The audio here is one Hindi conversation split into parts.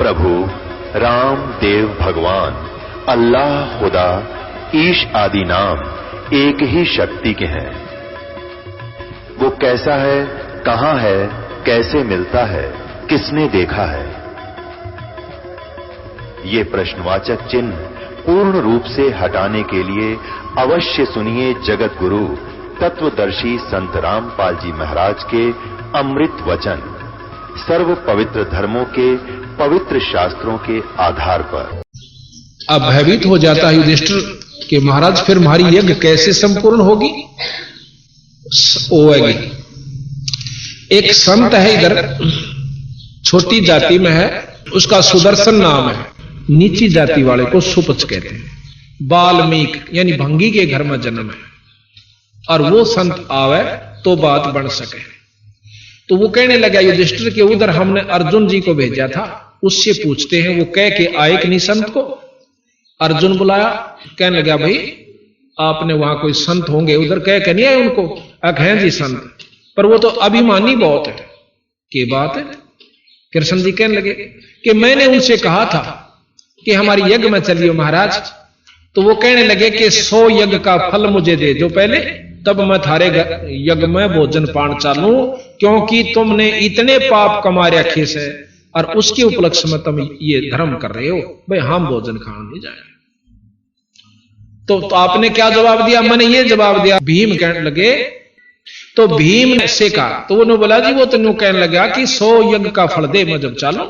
प्रभु राम देव भगवान अल्लाह खुदा ईश आदि नाम एक ही शक्ति के हैं। वो कैसा है, कहां है, कैसे मिलता है, किसने देखा है? ये प्रश्नवाचक चिन्ह पूर्ण रूप से हटाने के लिए अवश्य सुनिए जगत गुरु तत्वदर्शी संत रामपाल जी महाराज के अमृत वचन, सर्व पवित्र धर्मों के पवित्र शास्त्रों के आधार पर। अब भयभीत हो जाता है युधिष्ठिर कि महाराज फिर हमारी यज्ञ कैसे संपूर्ण होगी? होगी। एक संत है इधर, छोटी जाति में है, उसका सुदर्शन नाम है। नीची जाति वाले को सुपच कहते हैं। वाल्मीकि यानी भंगी के घर में जन्म है, और वो संत आवे तो बात बन सके। तो वो कहने लगा युधिष्ठिर के उधर हमने अर्जुन जी को भेजा था, उससे पूछते हैं वो कह के आए कि नहीं संत को। अर्जुन बुलाया, कहने लगा भाई आपने वहां कोई संत होंगे, उधर कह के नहीं आए उनको? हैं जी संत, पर वो तो अभिमानी बहुत है। के बात है? कृष्ण जी कहने लगे कि मैंने उनसे कहा था कि हमारी यज्ञ में चलिए महाराज। तो वो कहने लगे कि 100 यज्ञ का फल मुझे दे दो पहले, तब मैं थारे यज्ञ में भोजन पान चालू, क्योंकि तुमने इतने पाप कमा रखे से और उसके उपलक्ष्य में तुम ये धर्म कर रहे हो, भाई हम भोजन खाने नहीं जाए। तो आपने क्या जवाब दिया? मैंने ये जवाब दिया। भीम कहने लगे, तो भीम से कहा, तो उन्होंने बोला जी वो तो कहने लगा कि 100 यज्ञ का फल दे मैं जब चालू।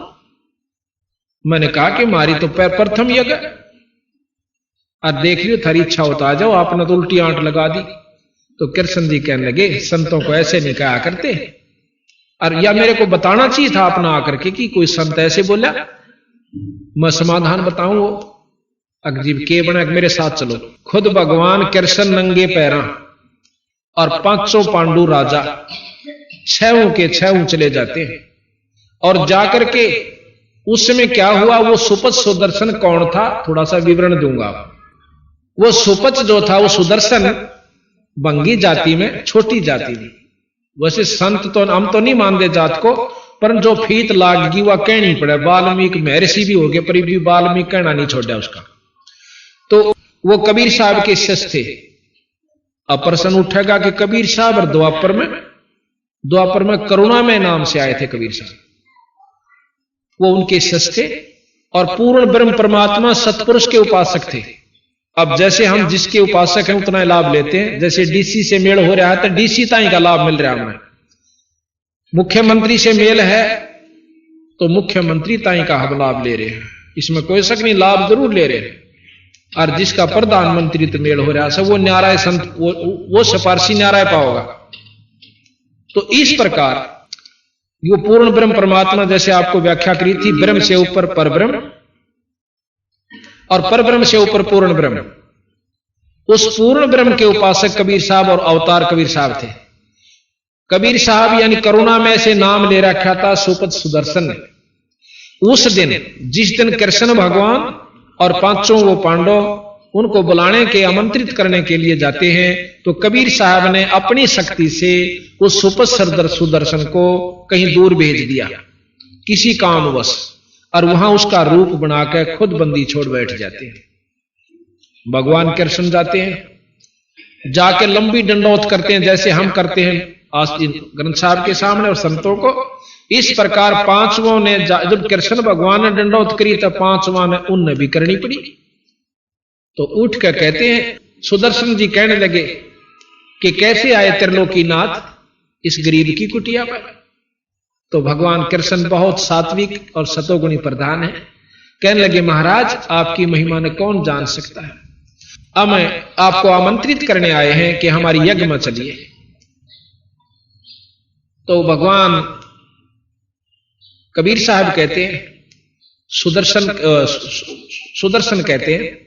मैंने कहा कि मारी तो प्रथम यज्ञ, और देख लियो थारी इच्छा होता आ जाओ, आपने तो उल्टी आंट लगा दी। तो कृष्ण जी कहने लगे संतों को ऐसे नहीं कहा करते, और या मेरे को बताना चाहिए था अपना आकर के कि कोई संत ऐसे बोला, मैं समाधान बताऊं। वो अजीब के बना, मेरे साथ चलो। खुद भगवान कृष्ण नंगे पैरा और 500 पांडु राजा 6 के 6 चले जाते हैं, और जाकर के उसमें क्या हुआ? वो सुपच सुदर्शन कौन था? थोड़ा सा विवरण दूंगा। वो सुपच जो था वो सुदर्शन बंगी जाति में छोटी जाति थी। वैसे संत तो हम तो नहीं मानते जात को, पर जो फीत लागगी वह कहनी पड़े। वाल्मीकि महर्षि भी हो गए पर भी वाल्मीकि कहना नहीं छोड़ा उसका। तो वो कबीर साहब के शिष्य थे। अब प्रश्न उठेगा कि कबीर साहब और द्वापर में करुणा में नाम से आए थे कबीर साहब, वो उनके शिष्य थे और पूर्ण ब्रह्म परमात्मा सतपुरुष के उपासक थे। अब जैसे हम जिसके उपासक हैं उतना लाभ लेते हैं। जैसे डीसी से मेल हो रहा है तो डीसी ताई का लाभ मिल रहा है हमें, मुख्यमंत्री से मेल है तो मुख्यमंत्री ताई का हम लाभ ले रहे हैं, इसमें कोई शक नहीं, लाभ जरूर ले रहे हैं। और जिसका प्रधानमंत्री तो मेल हो रहा है वो न्याराय संत, वो सिफारसी न्याराय पाओगा। तो इस प्रकार वो पूर्ण ब्रह्म परमात्मा जैसे आपको व्याख्या करी थी, ब्रह्म से ऊपर परब्रह्म और परब्रह्म से ऊपर पूर्ण ब्रह्म, उस पूर्ण ब्रह्म के उपासक कबीर साहब और अवतार कबीर साहब थे। कबीर साहब यानी करुणा में से नाम ले रखा था सुपच सुदर्शन ने। उस दिन जिस दिन कृष्ण भगवान और 5 वो पांडव उनको बुलाने के आमंत्रित करने के लिए जाते हैं, तो कबीर साहब ने अपनी शक्ति से उस सुपच सुदर्शन को कहीं दूर भेज दिया किसी कामवश, और वहां उसका रूप बनाकर खुद बंदी छोड़ बैठ जाते हैं। भगवान कृष्ण जाते हैं, जाके लंबी दंडौत करते हैं जैसे हम करते हैं ग्रंथ साहब के सामने और संतों को। इस प्रकार 5वां ने जब कृष्ण भगवान ने दंडौत करी तो 5वां ने उनने भी करनी पड़ी। तो उठ कर कहते हैं, सुदर्शन जी कहने लगे कि कैसे आए त्रिलोकीनाथ इस गरीब की कुटिया पर? तो भगवान कृष्ण बहुत सात्विक और सतोगुणी प्रधान है। कहने लगे महाराज आपकी महिमा ने कौन जान सकता है, अब मैं आपको आमंत्रित करने आए हैं कि हमारी यज्ञ में चलिए। तो भगवान कबीर साहब कहते हैं, सुदर्शन कहते हैं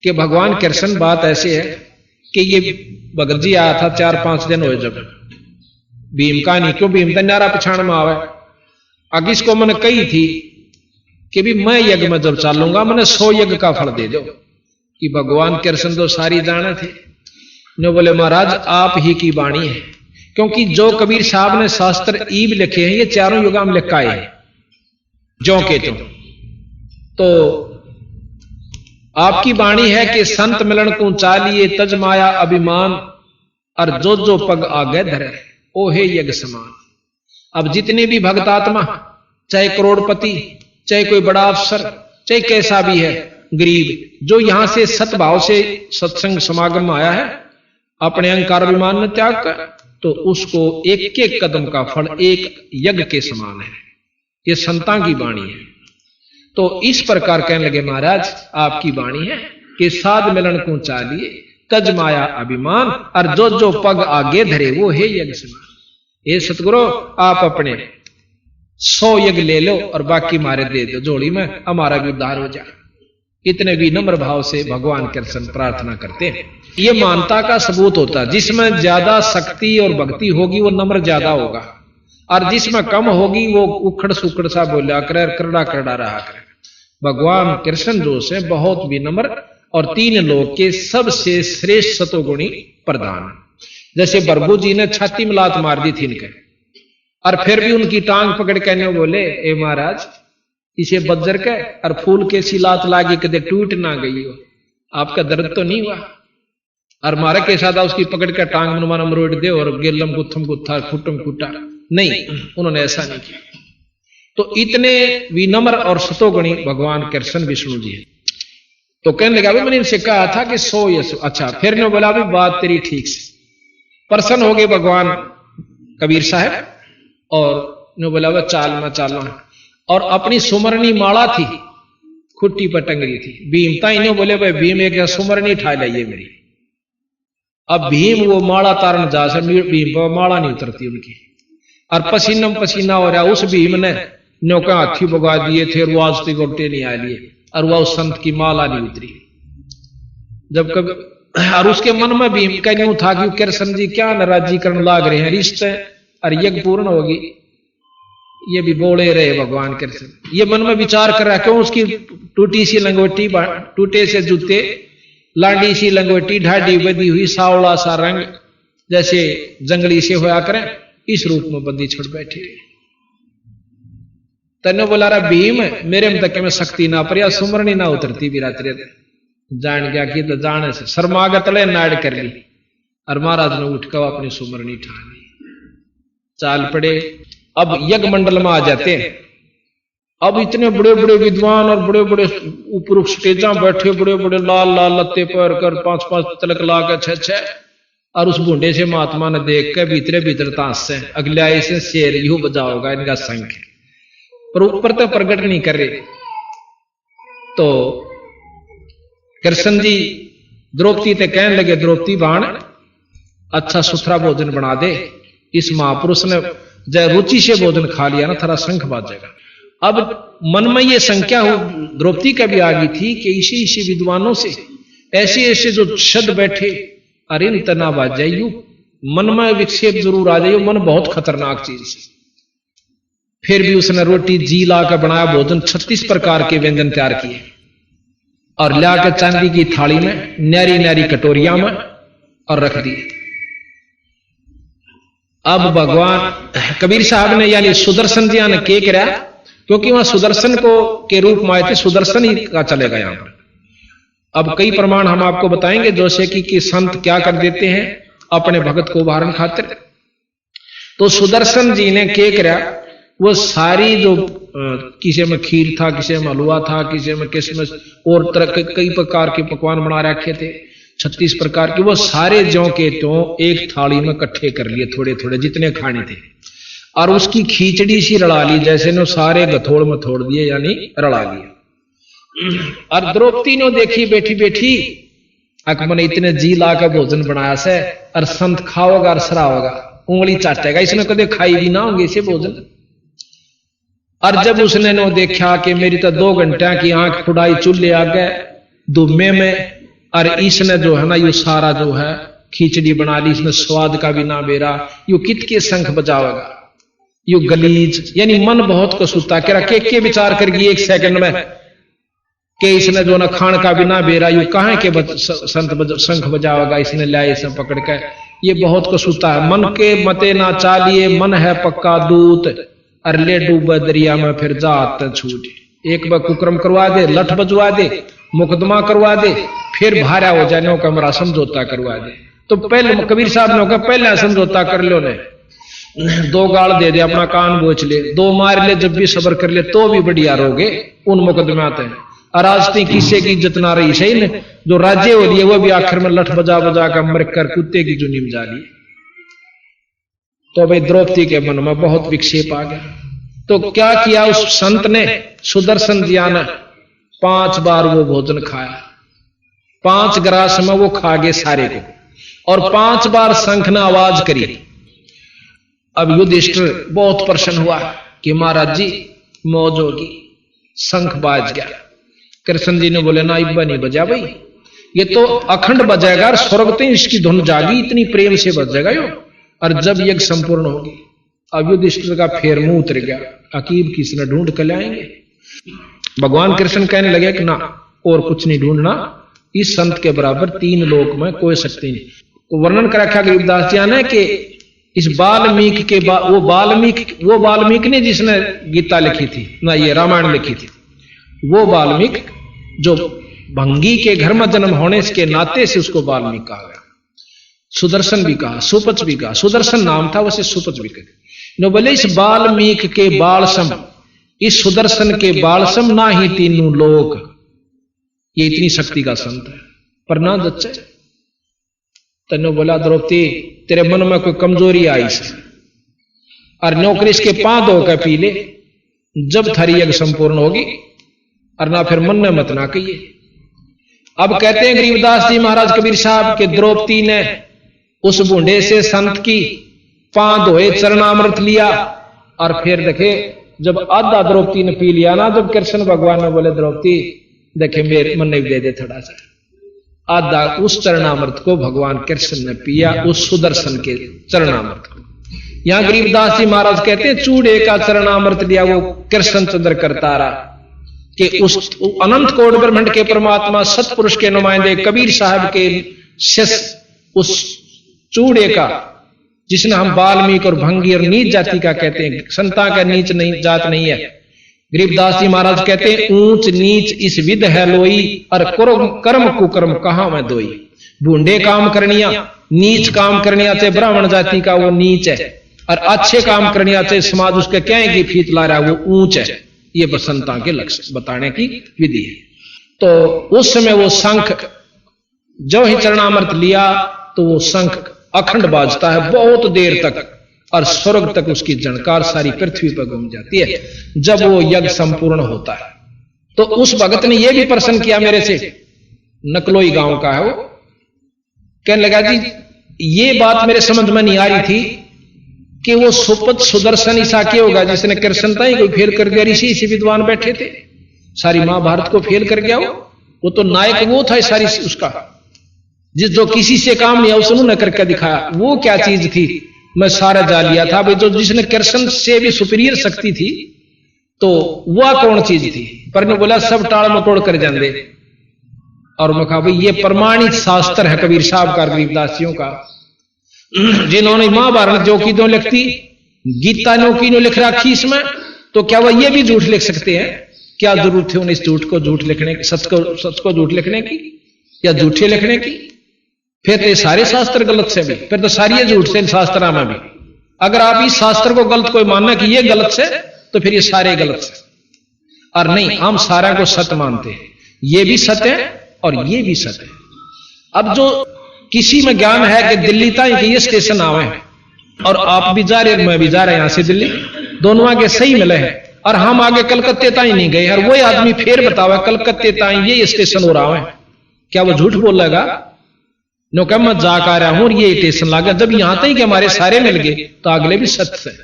कि भगवान कृष्ण बात ऐसे है कि ये भगत जी आया था 4-5 दिन हुए जब भीम का नहीं, क्यों भीम तन्यारा पछाण में आवे। आगे इसको मैंने कही थी कि भी मैं यज्ञ में जब चालूंगा मैंने 100 यज्ञ का फल दे दो, कि भगवान कृष्ण तो सारी जाने थे। ने बोले महाराज आप ही की वाणी है, क्योंकि जो कबीर साहब ने शास्त्र ईब लिखे हैं ये चारों युगा में लिखाए हैं। ज्यों के त्यों। तो आपकी वाणी है कि संत मिलन को चालिए तज माया अभिमान, और जो जो पग आगे धरे ओ हे यज्ञ समान। अब जितने भी भक्तात्मा, चाहे करोड़पति, चाहे कोई बड़ा अफसर, चाहे कैसा भी है गरीब, जो यहां से सतभाव से सत्संग समागम में आया है, अपने अहंकार अभिमान में त्याग कर, तो उसको एक एक कदम का फल एक यज्ञ के समान है। ये संतां की वाणी है। तो इस प्रकार कहने लगे महाराज, आपकी वाणी है कि साध मिलन को चालिए तज माया अभिमान, और जो जो पग आगे धरे वो है यज्ञ समान। ये सतगुरु, आप अपने 100 यज्ञ ले लो और बाकी मारे दे दो जोड़ी में, हमारा भी उद्धार हो जाए। इतने भी नम्र भाव से भगवान कृष्ण प्रार्थना करते हैं। ये मानता का सबूत होता है। जिसमें ज्यादा शक्ति और भक्ति होगी वो नम्र ज्यादा होगा, और जिसमें कम होगी वो उखड़ सुखड़ सा बोला करे, करड़ा करड़ा रहा करे। भगवान कृष्ण जो से बहुत विनम्र और 3 लोक के सबसे श्रेष्ठ सतोगुणी प्रधान। जैसे बरबू जी ने छाती में लात मार दी थी इनके, और फिर भी उनकी टांग पकड़ के बोले, ए महाराज इसे बज्जर के और फूल के सी लात लागी कदे टूट ना गई हो, आपका दर्द तो नहीं हुआ? और मारा के साथ उसकी पकड़ के टांग मनमाना मरोड़ दे और गिरलम गुत्थम गुत्था खुटम खुटा, नहीं, उन्होंने ऐसा नहीं किया। तो इतने विनम्र और सतोगुणी भगवान कृष्ण विष्णु जी है। तो कहने लगा, मैंने इनसे कहा था कि 100 यश। अच्छा, फिर ने बोला, भी बात तेरी ठीक से। प्रसन्न हो गए भगवान कबीर साहब, और ने बोला, वह चाल में चालना। और अपनी सुमरनी माला थी, खुट्टी पर टंगरी थी। भीमता इन्हें बोले, भाई भीम एक सुमरनी ठा लाइए मेरी। अब भीम वो माला तारण जा से, भीम पर माला नहीं उतरती उनकी, और पसीनम पसीना हो रहा। उस भीम ने नौका हाथी भगा दिए थे, और वो आज तक गोटे नहीं आ लिए, और वह उस संत की माला नहीं उतरी। जब कभी, और उसके मन में भीम का यूं था कि कृष्ण जी क्या नाराजीकरण लाग रहे हैं, रिश्ते और यज्ञ पूर्ण होगी, ये भी बोले रहे भगवान कृष्ण। ये मन में विचार कर रहा, क्यों उसकी टूटी सी लंगोटी, टूटे से जूते, लांडी सी लंगोटी, ढाडी बदी हुई, सावला सा रंग, जैसे जंगली से होया करें, इस रूप में बंदी छोड़ बैठे। तने बोला रहा, भीम मेरे में तक में शक्ति ना पर, या सुमरनी ना उतरती भी रात्रि। जान गया कि तो जाने से शर्मागत ले नाड़ कर ली, और महाराज ने उठ कर अपनी सुमरनी ठा ली, चाल पड़े। अब यज्ञ मंडल में आ जाते हैं। अब इतने बड़े बड़े विद्वान और बड़े बड़े ऊपर स्टेजा बैठे, बड़े बड़े लाल लाल लत्ते पर कर 5-5 तिलक ला कर 6-6, और उस बूढ़े से महात्मा ने देख कर भीतरे भीतर ताश से अगले आए से शेर यू बजाओगा इनका संख, पर ऊपर तो प्रकट नहीं कर रहे। तो कृष्ण जी द्रौपदी ते कहने लगे, द्रौपदी बाण अच्छा सुथरा भोजन बना दे। इस महापुरुष ने जय रुचि से भोजन खा लिया ना, थोड़ा शंख बाजेगा। अब मन में ये संख्या हो द्रौपदी का भी आ गई थी कि इसी विद्वानों से ऐसे ऐसे जो शब्द बैठे, अरे तना बाज जाइयो, मन में विक्षेप जरूर आ जाइयो, मन बहुत खतरनाक चीज। फिर भी उसने रोटी जी ला कर बनाया भोजन, 36 प्रकार के व्यंजन तैयार किए, और लाकर चांदी की थाली में न्यारी न्यारी कटोरिया में और रख दिए। अब भगवान कबीर साहब ने यानी सुदर्शन जी ने के करा, क्योंकि वहां सुदर्शन को के रूप में आए थे, सुदर्शन ही का चलेगा यहां पर। अब कई प्रमाण हम आपको बताएंगे, जैसे कि संत क्या कर देते हैं अपने भगत को उभारन खातिर। तो सुदर्शन जी ने के करा, वो सारी जो किसी में खीर था, किसी में हलवा था, किसी में किसमिस और तरह के कई प्रकार के पकवान बना रखे थे, 36 प्रकार के, वो सारे ज्यों के त्यों एक थाली में इकट्ठे कर लिए, थोड़े थोड़े जितने खाने थे, और उसकी खींचड़ी सी रड़ा ली, जैसे ने सारे गथोड़ में थोड़ दिए, यानी रड़ा लिया। और द्रौपदी ने देखी बैठी बैठी, अकबर ने इतने जी ला कर भोजन बनाया से, और संत खाओगा और सराओगा, उंगली चाटेगा, इसने कदे खाई भी ना होंगे इसे भोजन। और जब उसने नो देखा कि मेरी तो 2 घंटे की आंख फुड़ाई चूल्हे आ गए दुमे में, और इसने जो है ना ये सारा जो है खिचड़ी बना ली, इसने स्वाद का भी ना बेरा, यू कित के शंख बजावेगा, यू गलीज, यानी मन बहुत कसूता करा के विचार करगी 1 सेकंड में कि इसने जो ना खान का भी ना बेरा, यू कहां के संत शंख बजावेगा, इसने लाए इसे पकड़ के, ये बहुत कसूता है। मन के मते ना चालिए, मन है पक्का दूत, और ले डूबे दरिया में फिर जात छूट। एक बार कुकर्म करवा दे, लठ बजवा दे, मुकदमा करवा दे, फिर भारा हो जाने का हमारा समझौता करवा दे। तो पहले कबीर साहब ने कहा पहले समझौता कर लो ने, 2 गाल दे दे, अपना कान बोच ले, 2 मार ले, जब भी सबर कर ले तो भी बढ़िया रहोगे उन मुकदमाते हैं। और आज तक किसी की इज्जत ना रही सही ने, जो राज्य हो लिए वो भी आखिर में लठ बजा बजा कर मर कर कुत्ते की जुनी में जा ली। तो भाई द्रौपदी के मन में बहुत विक्षेप आ गया। तो क्या किया उस संत ने, सुदर्शन जिया ने 5 बार वो भोजन खाया, 5 ग्रास में वो खा गए सारे को, और 5 बार शंख ने आवाज करी। अब युधिष्ठिर बहुत प्रसन्न हुआ कि महाराज जी मौज होगी, शंख बाज गया। कृष्ण जी ने बोले ना इब्बा नहीं बजा भाई, ये तो अखंड बजाएगा और स्वर्ग तो इसकी धुन जागी, इतनी प्रेम से बजेगा यो। और जब यज्ञ संपूर्ण होगी, अब युधिष्ठिर का फेर मुंह उतर गया, अकीब किसने ढूंढ कर लाएंगे। भगवान कृष्ण कहने लगे कि ना और कुछ नहीं ढूंढना, इस संत के बराबर 3 लोक में कोई शक्ति नहीं। तो वर्णन कर रखा गरीबदास जी ने कि इस वाल्मीकि के वो वाल्मीकि ने जिसने गीता लिखी थी ना, ये रामायण लिखी थी, वो वाल्मीकि जो भंगी के घर में जन्म होने के नाते से उसको वाल्मीकि कहा गया। सुदर्शन भी कहा, सुपच भी कहा, सुदर्शन नाम था वैसे सुपच भी कहा। बोले इस वाल्मीकि के बाल सम, इस सुदर्शन के बाल सम ना ही 3 लोक, ये इतनी शक्ति का संत है। पर ना दच्चे तने बोला द्रौपदी तेरे मन में कोई कमजोरी आई से, और नौकरी इसके 5 धोकर पी ले, जब थारी यज्ञ संपूर्ण होगी, और ना फिर मन में मत ना कहिए। अब कहते हैं गरीबदास जी महाराज कबीर साहब के द्रौपदी ने उस बूढ़े से संत की 5 धोए चरणामृत लिया, और फिर देखे जब आधा द्रौपदी ने पी लिया ना, जब कृष्ण भगवान ने बोले द्रौपदी देखे मेरे मन ने दे दे थोड़ा सा, आधा उस चरणामृत को भगवान कृष्ण ने पिया, उस सुदर्शन के चरणामृत को। यहां गरीबदास जी महाराज कहते हैं चूड़े का चरणामृत लिया वो कृष्ण चंद्र करता रहा कि उस अनंत कोट ब्रह्मांड के परमात्मा सतपुरुष के नुमाइंदे कबीर साहब के शिष्य उस चूड़े का, जिसने हम वाल्मीकि और भंगी और नीच जाति का कहते हैं, संता का नीच नहीं जात नहीं है। गरीबदास जी महाराज कहते हैं ऊंच नीच इस विध है लोई, और कर्म कुकर्म कहां में दोई। बूढ़े काम करनिया, नीच काम करनिया, चाहे ब्राह्मण जाति का वो नीच है, और अच्छे काम करनिया चाहे समाज उसके क्या की फीत ला रहा है वो ऊंच है। ये बसंता के लक्ष्य बताने की विधि है। तो उस समय वो शंख जो ही चरणामृत लिया तो वो शंख अखंड बाजता है बहुत देर तक, और स्वर्ग तक उसकी झनकार सारी पृथ्वी पर घूम जाती है जब वो यज्ञ संपूर्ण होता है। तो उस भगत ने यह भी प्रश्न किया मेरे से, नकलोई गांव का है वो, कहने लगा जी ये बात मेरे समझ में नहीं आ रही थी कि वो सुपत सुदर्शन ईसा क्या होगा जिसने कृष्णता ही कोई फेल कर दिया। ऋषि इसी विद्वान बैठे थे, सारी महाभारत को फेल कर गया वो तो नायक वो था सारी उसका, जिस जो किसी से काम नहीं उसने करके दिखाया। वो क्या चीज थी मैं सारा जा लिया था भाई, जो जिसने कृष्ण से भी सुपीरियर शक्ति थी तो वह कौन चीज थी। पर ने बोला सब टाल मटोड़ कर जाते, और मैं कहा भाई ये प्रमाणित शास्त्र है कबीर साहब का, गरीबदासियों का, जिन्होंने महाभारत जो की दो लिखती, गीता नो की नो लिख रखी इसमें, तो क्या वह ये भी झूठ लिख सकते हैं? क्या जरूरत है उन्हें इस झूठ को झूठ लिखने की, सच को झूठ लिखने की या झूठे लिखने की? फिर तो सारे शास्त्र गलत से भी, फिर तो सारी झूठ से शास्त्र में भी। अगर आप इस शास्त्र को गलत कोई मानना कि ये गलत से, तो फिर ये सारे गलत से। और नहीं, हम सारा को सत्य मानते हैं, ये भी सत्य है और ये भी सत्य है। अब जो किसी में ज्ञान है कि दिल्ली तक ये स्टेशन आवे हैं और आप भी जा रहे मैं भी जा रहे हैं, यहां से दिल्ली दोनों आगे सही मिले हैं, और हम आगे कलकत्ते ताई नहीं गए, और वही आदमी फिर बतावा कलकत्ते ताई ये स्टेशन हो रहा है, क्या वो झूठ बोलेगा? नो कह मैं जा कर रहा हूं और ये स्टेशन लागा, जब यहां तक कि हमारे सारे मिल गए तो अगले भी सत्य है,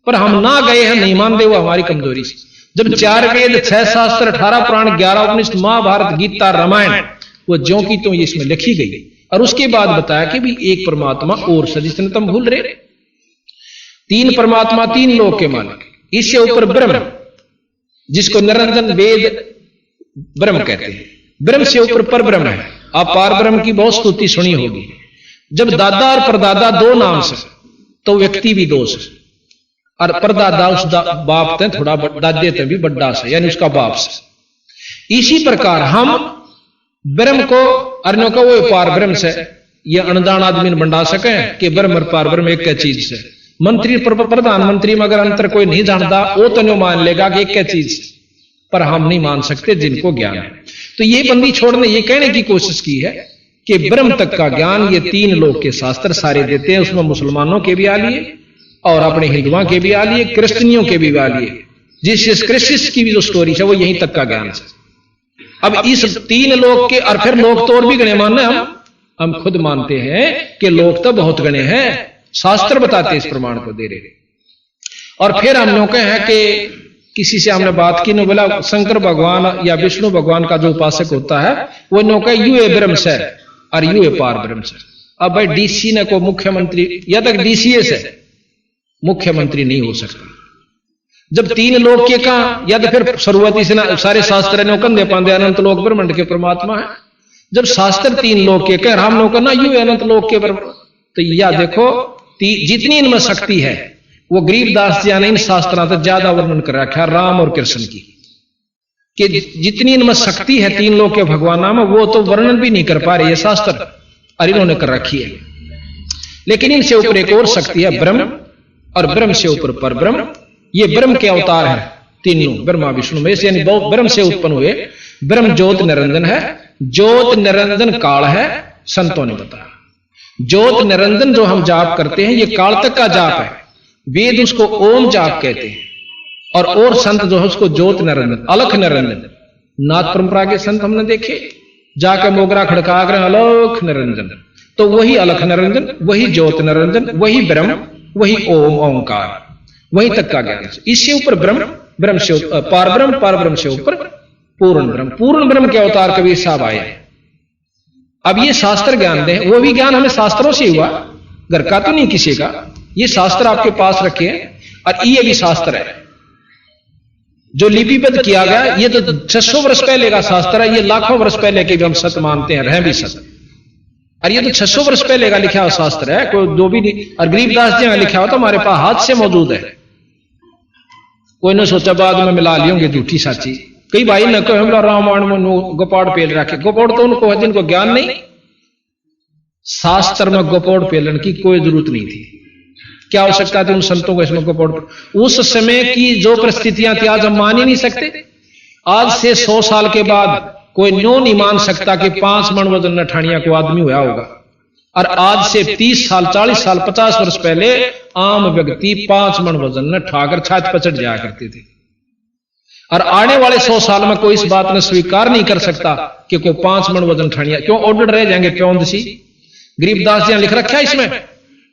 पर हम ना गए हैं, नहीं मानते, वो हमारी कमजोरी से। जब 4 वेद 6 शास्त्र 18 पुराण 11 उपनिषद महाभारत गीता रामायण वो ज्यों की तो इसमें लिखी गई, और उसके बाद बताया कि भी एक परमात्मा और सजिशन तुम भूल रहे, 3 परमात्मा 3 लोक के मालिक, इससे ऊपर ब्रह्म जिसको निरंजन वेद ब्रह्म कहते हैं, ब्रह्म से ऊपर पर ब्रह्म है। आप पार ब्रह्म की बहुत स्तुति सुनी होगी। जब दादा और परदादा 2 नाम से तो व्यक्ति भी 2 से, और परदादा उस बाप ते थोड़ा दादे ते भी बड्डा से, यानी उसका बाप से। इसी प्रकार हम ब्रह्म को अर्णों का वो पार ब्रह्म से, ये अनजान आदमी बंडा सके कि ब्रह्म और पार ब्रह्म एक चीज से। मंत्री प्रधानमंत्री में अगर अंतर कोई नहीं जानता वो तो नहीं मान लेगा कि एक चीज से, पर हम नहीं मान सकते जिनको ज्ञान है। तो ये बंदी छोड़ने ये कहने की कोशिश की है कि ब्रह्म तक का ज्ञान ये 3 लोक के शास्त्र सारे देते हैं, उसमें मुसलमानों के भी आ लिए और अपने हिंदुओं के भी आ लिए, क्रिश्चियनियों के भी आ लिए। जिस क्रिश्चियन की भी जो स्टोरी है वो यहीं तक का ज्ञान है। अब इस 3 लोक के, और फिर लोक तो और भी गणे मानना, हम खुद मानते हैं कि लोक तो बहुत गणे हैं, शास्त्र बताते इस प्रमाण को दे रहे। और फिर हम लोग हैं कि किसी से हमने बात की, बोला शंकर भगवान या विष्णु भगवान का जो उपासक होता है वो नो का यू ए ब्रह्म से और यू ए पार ब्रह्म से। अब भाई डीसी ने को मुख्यमंत्री या तक डीसीए से मुख्यमंत्री नहीं हो सकता। जब 3 लोक के का, या तो फिर शुरुआती से सारे शास्त्र ने कंधे पांदे अनंत लोक ब्रह्मांड के परमात्मा है। जब शास्त्र 3 लोक के कह हम लोग ना यू अनंत लोक के ब्रह्म, तो या देखो जितनी इनमें शक्ति है वो गरीबदास जी ने इन शास्त्रों से ज्यादा वर्णन कर रखा है राम और कृष्ण की, कि जितनी इनमें शक्ति है 3 लोक के भगवान में वो तो वर्णन भी नहीं कर पा रहे ये शास्त्र, और इन्होंने कर रखी है। लेकिन इनसे ऊपर एक और शक्ति है ब्रह्म, और ब्रह्म से ऊपर पर ब्रह्म। ये ब्रह्म के अवतार है तीनों, ब्रह्मा विष्णु महेश, यानी ब्रह्म से उत्पन्न हुए। ब्रह्म ज्योत निरंजन है, ज्योत निरंजन काल है, संतों ने बताया। ज्योत निरंजन जो हम जाप करते हैं ये काल तक का जाप है, वेद उसको ओम जाप कहते हैं, और संत जो है उसको ज्योत निरंजन, अलख निरंजन। नाथ परंपरा के संत हमने देखे जाके मोगरा खड़का कर अलख निरंजन, तो वही अलख निरंजन, वही ज्योत निरंजन, वही ब्रह्म, वही ओम ओंकार, वही तक का ज्ञान। इससे ऊपर ब्रह्म, ब्रह्म से पार ब्रह्म, पार ब्रह्म से ऊपर पूर्ण ब्रह्म। पूर्ण ब्रह्म के अवतार कबीर साहब आए। अब ये शास्त्र ज्ञान दे, वो भी ज्ञान हमें शास्त्रों से हुआ, घर का तो नहीं किसी का। ये शास्त्र आपके पास रखे हैं, और ये भी शास्त्र है जो लिपिबद्ध किया गया। ये तो 600 वर्ष पहले का शास्त्र है, ये लाखों वर्ष पहले के भी हम सत्य मानते हैं, रह भी सत्य। और ये तो 600 वर्ष पहले का लिखा हुआ शास्त्र है, कोई दो भी नहीं। और गरीबदास जी ने लिखा हुआ तो हमारे पास हाथ से मौजूद है, कोई ने सोचा बाद में मिला लियोगे झूठी साची। कई भाई न कहो रामायण में गोपाड़ पेल रखे, गोपाड़ तो उनको है जिनको ज्ञान नहीं। शास्त्र में गोपाड़ पेलन की कोई जरूरत नहीं थी। क्या आवश्यकता थी उन संतों को इसमें गोपाड़? उस समय की जो परिस्थितियां थी आज हम मान ही नहीं सकते। आज से 100 साल के बाद कोई न्यो नहीं मान सकता कि 5 मन वजन नठानिया को आदमी हुआ होगा। और आज से 30 साल 40 साल 50 वर्ष पहले आम व्यक्ति 5 मन वजन न ठाकर छाछ पचट जाया करते थे। और आने वाले 100 साल में कोई इस बात ने स्वीकार नहीं कर सकता कि कोई 5 मन वजन ठानिया क्यों ऑर्डर रह जाएंगे प्योंदसी। गरीबदास जी ने लिख रखा है इसमें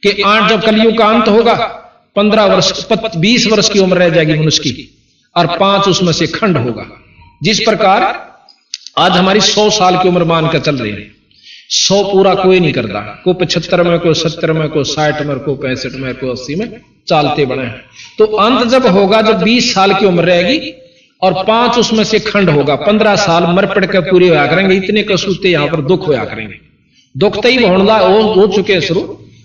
कि जब कलयुग का अंत होगा 15 वर्ष 20 वर्ष की उम्र रह जाएगी मनुष्य की, और 5 उसमें से खंड होगा। जिस प्रकार आज हमारी 100 साल की उम्र मानकर चल रही है, 100 पूरा कोई नहीं करता, कोई 75 में, कोई 70 में, कोई 60 में, कोई 65 में, कोई 80 में चालते बने हैं। तो अंत जब होगा जब 20 साल की उम्र रहेगी और 5 उसमें से खंड होगा, 15 साल मर पड़ कर पूरे होया करेंगे। इतने कसूते यहां पर दुख होया करेंगे। दुख तो ही हो चुके शुरू,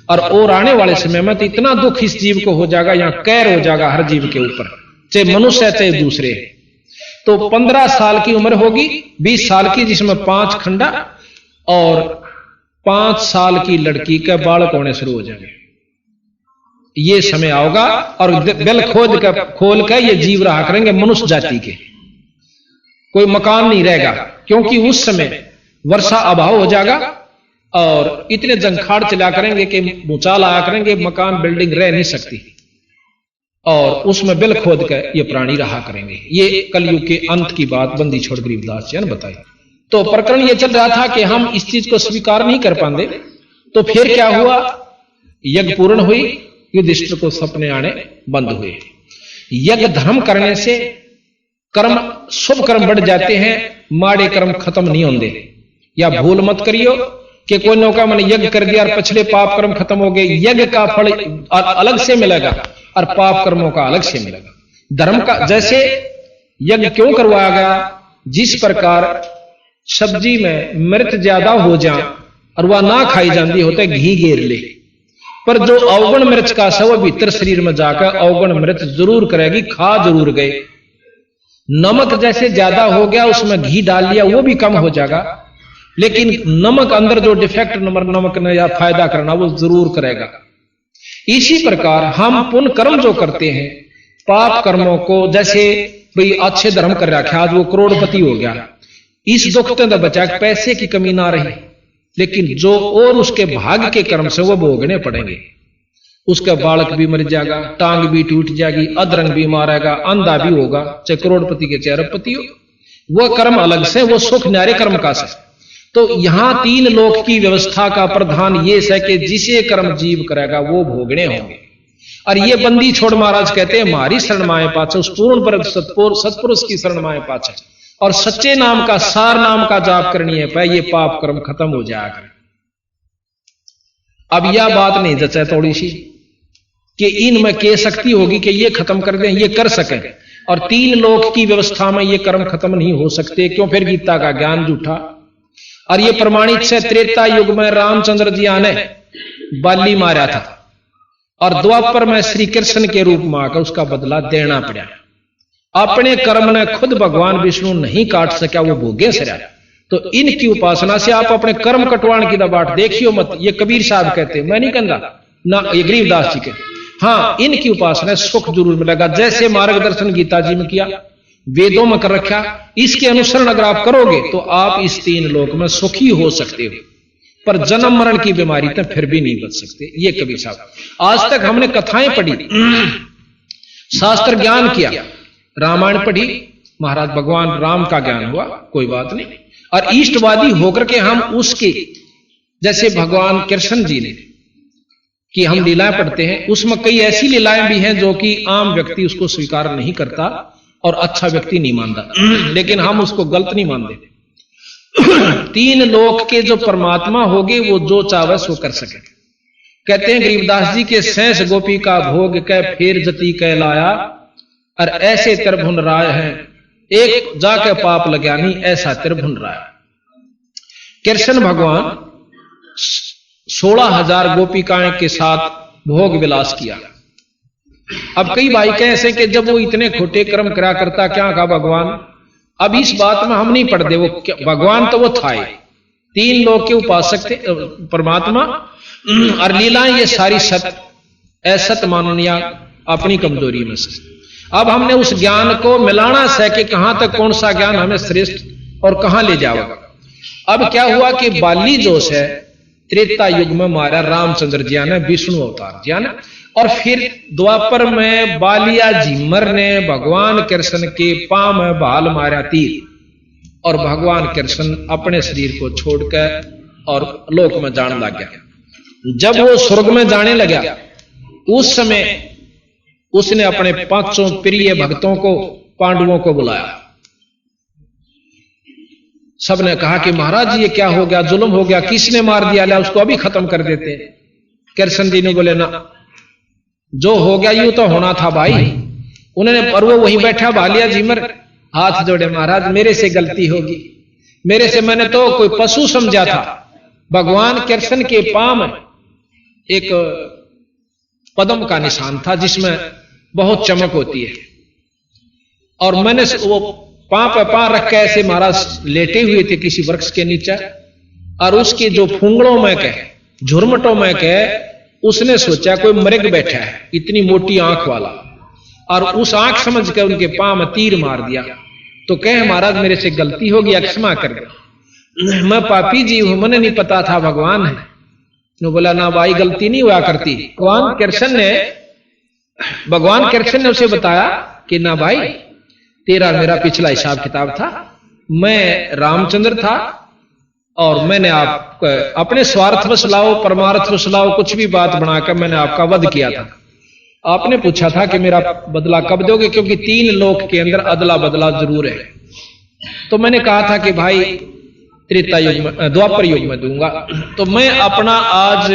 और आने वाले समय में तो इतना दुख इस जीव को हो जाएगा, यहां कैर हो जाएगा हर जीव के ऊपर, चाहे मनुष्य है चाहे दूसरे। तो 15 साल की उम्र होगी, 20 साल की जिसमें 5 खंडा, और 5 साल की लड़की के बालक होने शुरू हो जाएंगे। ये समय आओगा और दिल खोल कर ये जीव रहा करेंगे मनुष्य जाति के। कोई मकान नहीं रहेगा, क्योंकि उस समय वर्षा अभाव हो जाएगा और इतने जंखाड़ चला करेंगे कि भूचाल आया करेंगे, मकान बिल्डिंग रह नहीं सकती, और उसमें बिल खोद कर ये प्राणी रहा करेंगे। ये कलयुग के अंत की बात बंदी छोड़ गरीबदास जी ने बताई। तो प्रकरण ये चल रहा था कि हम इस चीज को स्वीकार नहीं कर पाते। तो फिर क्या हुआ? यज्ञ पूर्ण हुई, युधिष्ठिर को सपने आने बंद हुए। यज्ञ धर्म करने से कर्म, शुभ कर्म बढ़ जाते हैं, माड़े कर्म खत्म नहीं होंगे। या भूल मत करियो कि कोई नौका मैंने यज्ञ कर दिया और पिछले पाप कर्म खत्म हो गए। यज्ञ का फल अलग से मिलेगा और पाप कर्मों का अलग से मिलेगा। धर्म का जैसे यज्ञ क्यों करवाया गया? जिस प्रकार सब्जी में मिर्च ज्यादा हो जाए और वह ना खाई जाती होता है घी घेर ले, पर जो अवगुण मिर्च का है वो भीतर शरीर में जाकर अवगुण मिर्च जरूर करेगी, खा जरूर गए। नमक जैसे ज्यादा हो गया, उसमें घी डाल लिया, वो भी कम हो जाएगा, लेकिन नमक अंदर जो डिफेक्ट नमक ने या फायदा करना वो जरूर करेगा। इसी प्रकार हम पुण्य कर्म जो करते हैं, पाप कर्मों को, जैसे भाई अच्छे धर्म कर रखा, आज वो करोड़पति हो गया, इस दुख तो बचा, पैसे की कमी ना रही, लेकिन जो और उसके भाग्य के कर्म से वो भोगने पड़ेंगे। उसका बालक भी मर जाएगा, टांग भी टूट जाएगी, अधरंग भी मारेगा, अंधा भी होगा, चाहे करोड़पति के चाहे अरबपति हो, वो कर्म अलग से, वो सुख न्यारे कर्म का से। तो यहां 3 लोक की व्यवस्था का प्रधान ये है कि जिसे कर्म जीव करेगा वो भोगने होंगे। और ये बंदी छोड़ महाराज कहते हैं हमारी शरण माए पाछे, उस पूर्ण पर सत्पुरुष की शरण माए पाछे, और सच्चे नाम का, सार नाम का जाप करनी है पाए, ये पाप कर्म खत्म हो जाएगा। अब यह बात नहीं जचा थोड़ी सी कि इनमें के शक्ति होगी कि ये खत्म कर दें, ये कर सकें, और 3 लोक की व्यवस्था में ये कर्म खत्म नहीं हो सकते। क्यों? फिर गीता का ज्ञान झूठा। और ये प्रमाणित से त्रेता युग में रामचंद्र जी ने बाली मारा था, और द्वापर में श्री कृष्ण के रूप में आकर उसका बदला देना पड़ा। अपने कर्म ने खुद भगवान विष्णु नहीं काट सका, वो भोगे से रहा। तो इनकी उपासना से आप अपने कर्म कटवाण की दबाट देखियो मत। ये कबीर साहब कहते, मैं नहीं कहता ना, ये गरीबदास जी के, हाँ, इनकी उपासना सुख जरूर मिलेगा। जैसे मार्गदर्शन गीता जी में किया, वेदों में कर रखा, इसके अनुसरण अगर आप करोगे तो आप इस 3 लोक में सुखी हो सकते हो, पर जन्म मरण की बीमारी तो फिर भी नहीं बच सकते। ये कबीर साहब। आज तक हमने कथाएं पढ़ी, शास्त्र ज्ञान किया, रामायण पढ़ी, महाराज भगवान राम का ज्ञान हुआ, कोई बात नहीं, और इष्टवादी होकर के हम उसके, जैसे भगवान कृष्ण जी ने कि हम लीलाएं पढ़ते हैं, उसमें कई ऐसी लीलाएं भी हैं जो कि आम व्यक्ति उसको स्वीकार नहीं करता और अच्छा व्यक्ति नहीं मानता, लेकिन हम उसको गलत नहीं मानते। 3 लोक के जो परमात्मा होगे वो जो चाहे सो कर सके। कहते हैं गरीबदास जी के सैंस गोपी का भोग कह फेर जती कह लाया, और ऐसे त्रिभुवन राय हैं, एक जाके पाप लगानी ऐसा त्रिभुवन राय। कृष्ण भगवान 16,000 गोपिकाएं के साथ भोग विलास किया। अब कई भाई कैसे कि जब वो इतने खोटे कर्म करा करता, क्या कहा भगवान? अब इस बात में हम नहीं पढ़ते, वो भगवान तो वो था, 3 लोक के उपासक थे परमात्मा, और लीलाएं ये सारी सत असत माननिया अपनी कमजोरी में से। अब हमने उस ज्ञान को मिलाना है कि कहां तक कौन सा ज्ञान हमें श्रेष्ठ और कहां ले जाएगा। अब क्या हुआ कि बाली जोश है त्रेता युग में मारा रामचंद्र जी ने, विष्णु अवतार जी ने, और फिर द्वापर में बालिया झिमर ने भगवान कृष्ण के पांव में भाल मारा तीर, और भगवान कृष्ण अपने शरीर को छोड़कर और लोक में जाने लग गया। जब वो स्वर्ग में जाने लगा, उस समय उसने अपने 5 प्रिय भक्तों को, पांडवों को बुलाया। सबने कहा कि महाराज ये क्या हो गया, जुल्म हो गया, किसने मार दिया, ला उसको अभी खत्म कर देते। कृष्ण जी ने बोले ना, जो हो गया यूं तो होना था भाई। उन्होंने, और वो वहीं बैठा बालिया झिमर, हाथ जोड़े, महाराज मेरे से गलती होगी, मेरे से, मैंने तो कोई पशु समझा था। भगवान कृष्ण के पांव में एक पद्म का निशान था जिसमें बहुत चमक होती है, और मैंने वो पांव पे पांव रख के ऐसे महाराज लेटे हुए थे किसी वृक्ष के नीचे, और उसके जो फूंगड़ों में कह, झुरमटों में कह, उसने सोचा कोई मृग बैठा है इतनी मोटी आंख वाला, और उस आंख समझ कर उनके पांव में तीर मार दिया। तो कहे महाराज मेरे से गलती होगी, क्षमा कर दे, मैं पापी जी हूं, मैंने नहीं पता था भगवान है। तो बोला ना भाई, गलती नहीं हुआ करती। भगवान कृष्ण ने उसे बताया कि ना भाई, तेरा मेरा पिछला हिसाब किताब था, मैं रामचंद्र था, और मैंने आप अपने स्वार्थ वश लाओ, परमार्थ वश लाओ, कुछ भी बात बनाकर मैंने आपका वध किया था। आपने पूछा था कि मेरा बदला कब दोगे, क्योंकि 3 लोक के अंदर अदला बदला जरूर है। तो मैंने कहा था कि भाई त्रेता युग में, द्वापर युग में दूंगा। तो मैं अपना आज